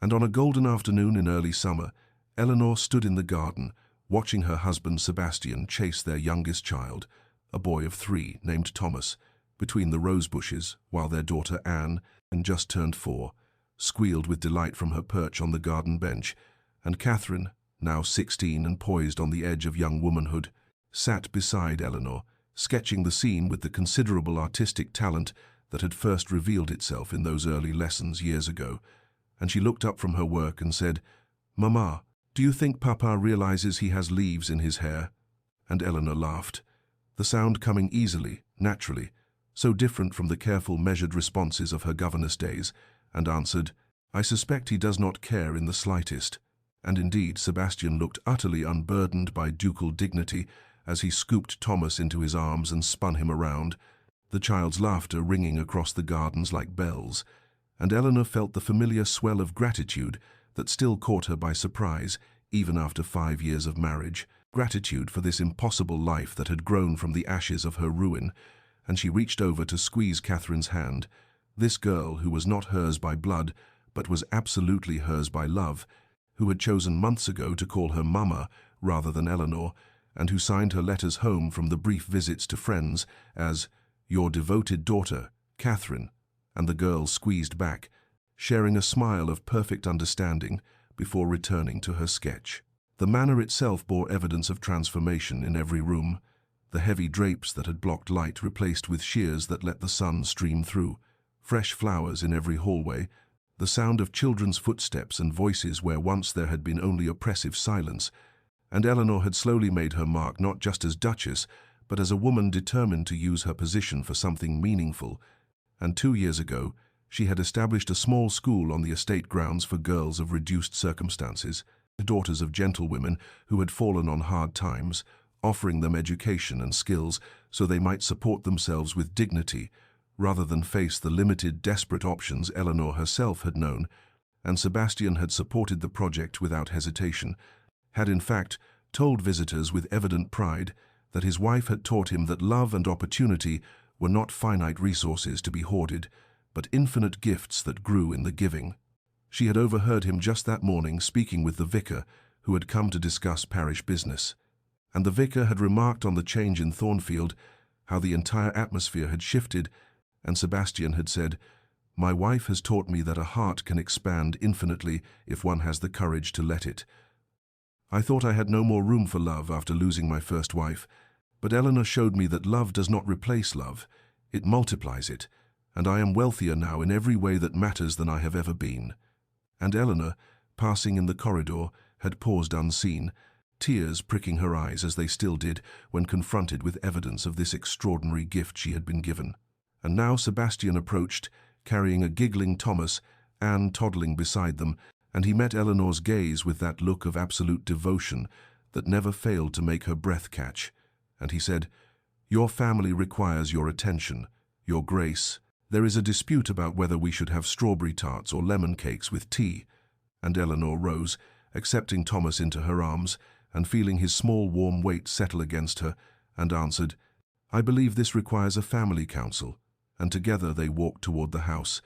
and on a golden afternoon in early summer, Eleanor stood in the garden, watching her husband Sebastian chase their youngest child, a boy of 3 named Thomas, between the rose bushes, while their daughter Anne, and just turned 4, squealed with delight from her perch on the garden bench, and Catherine, now 16 and poised on the edge of young womanhood, sat beside Eleanor, sketching the scene with the considerable artistic talent that had first revealed itself in those early lessons years ago, and she looked up from her work and said, "Mamma, do you think Papa realizes he has leaves in his hair?" And Eleanor laughed, the sound coming easily, naturally, so different from the careful, measured responses of her governess days, and answered, "I suspect he does not care in the slightest." And indeed, Sebastian looked utterly unburdened by ducal dignity as he scooped Thomas into his arms and spun him around, the child's laughter ringing across the gardens like bells, and Eleanor felt the familiar swell of gratitude that still caught her by surprise, even after 5 years of marriage, gratitude for this impossible life that had grown from the ashes of her ruin, and she reached over to squeeze Catherine's hand, this girl who was not hers by blood, but was absolutely hers by love, who had chosen months ago to call her Mama rather than Eleanor, and who signed her letters home from the brief visits to friends as "Your devoted daughter, Catherine," and the girl squeezed back, sharing a smile of perfect understanding before returning to her sketch. The manor itself bore evidence of transformation in every room, the heavy drapes that had blocked light replaced with shears that let the sun stream through, fresh flowers in every hallway, the sound of children's footsteps and voices where once there had been only oppressive silence, and Eleanor had slowly made her mark not just as Duchess, but as a woman determined to use her position for something meaningful, and 2 years ago, She had established a small school on the estate grounds for girls of reduced circumstances, daughters of gentlewomen who had fallen on hard times, offering them education and skills so they might support themselves with dignity, rather than face the limited, desperate options Eleanor herself had known, and Sebastian had supported the project without hesitation, had in fact told visitors with evident pride that his wife had taught him that love and opportunity were not finite resources to be hoarded, but infinite gifts that grew in the giving. She had overheard him just that morning speaking with the vicar, who had come to discuss parish business. And the vicar had remarked on the change in Thornfield, how the entire atmosphere had shifted, and Sebastian had said, "My wife has taught me that a heart can expand infinitely if one has the courage to let it. I thought I had no more room for love after losing my first wife, but Eleanor showed me that love does not replace love, it multiplies it, and I am wealthier now in every way that matters than I have ever been." And Eleanor, passing in the corridor, had paused unseen, tears pricking her eyes as they still did when confronted with evidence of this extraordinary gift she had been given. And now Sebastian approached, carrying a giggling Thomas, Anne toddling beside them, and he met Eleanor's gaze with that look of absolute devotion that never failed to make her breath catch. And he said, "Your family requires your attention, your grace. There is a dispute about whether we should have strawberry tarts or lemon cakes with tea." And Eleanor rose, accepting Thomas into her arms, and feeling his small warm weight settle against her, and answered, "I believe this requires a family council." And together they walked toward the house,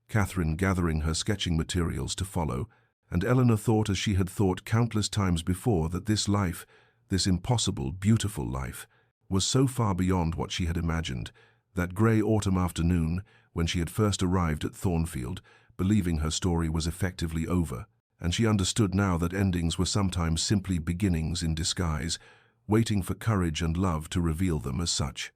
Catherine gathering her sketching materials to follow, and Eleanor thought as she had thought countless times before that this life, this impossible, beautiful life, was so far beyond what she had imagined. That grey autumn afternoon, when she had first arrived at Thornfield, believing her story was effectively over, and she understood now that endings were sometimes simply beginnings in disguise, waiting for courage and love to reveal them as such.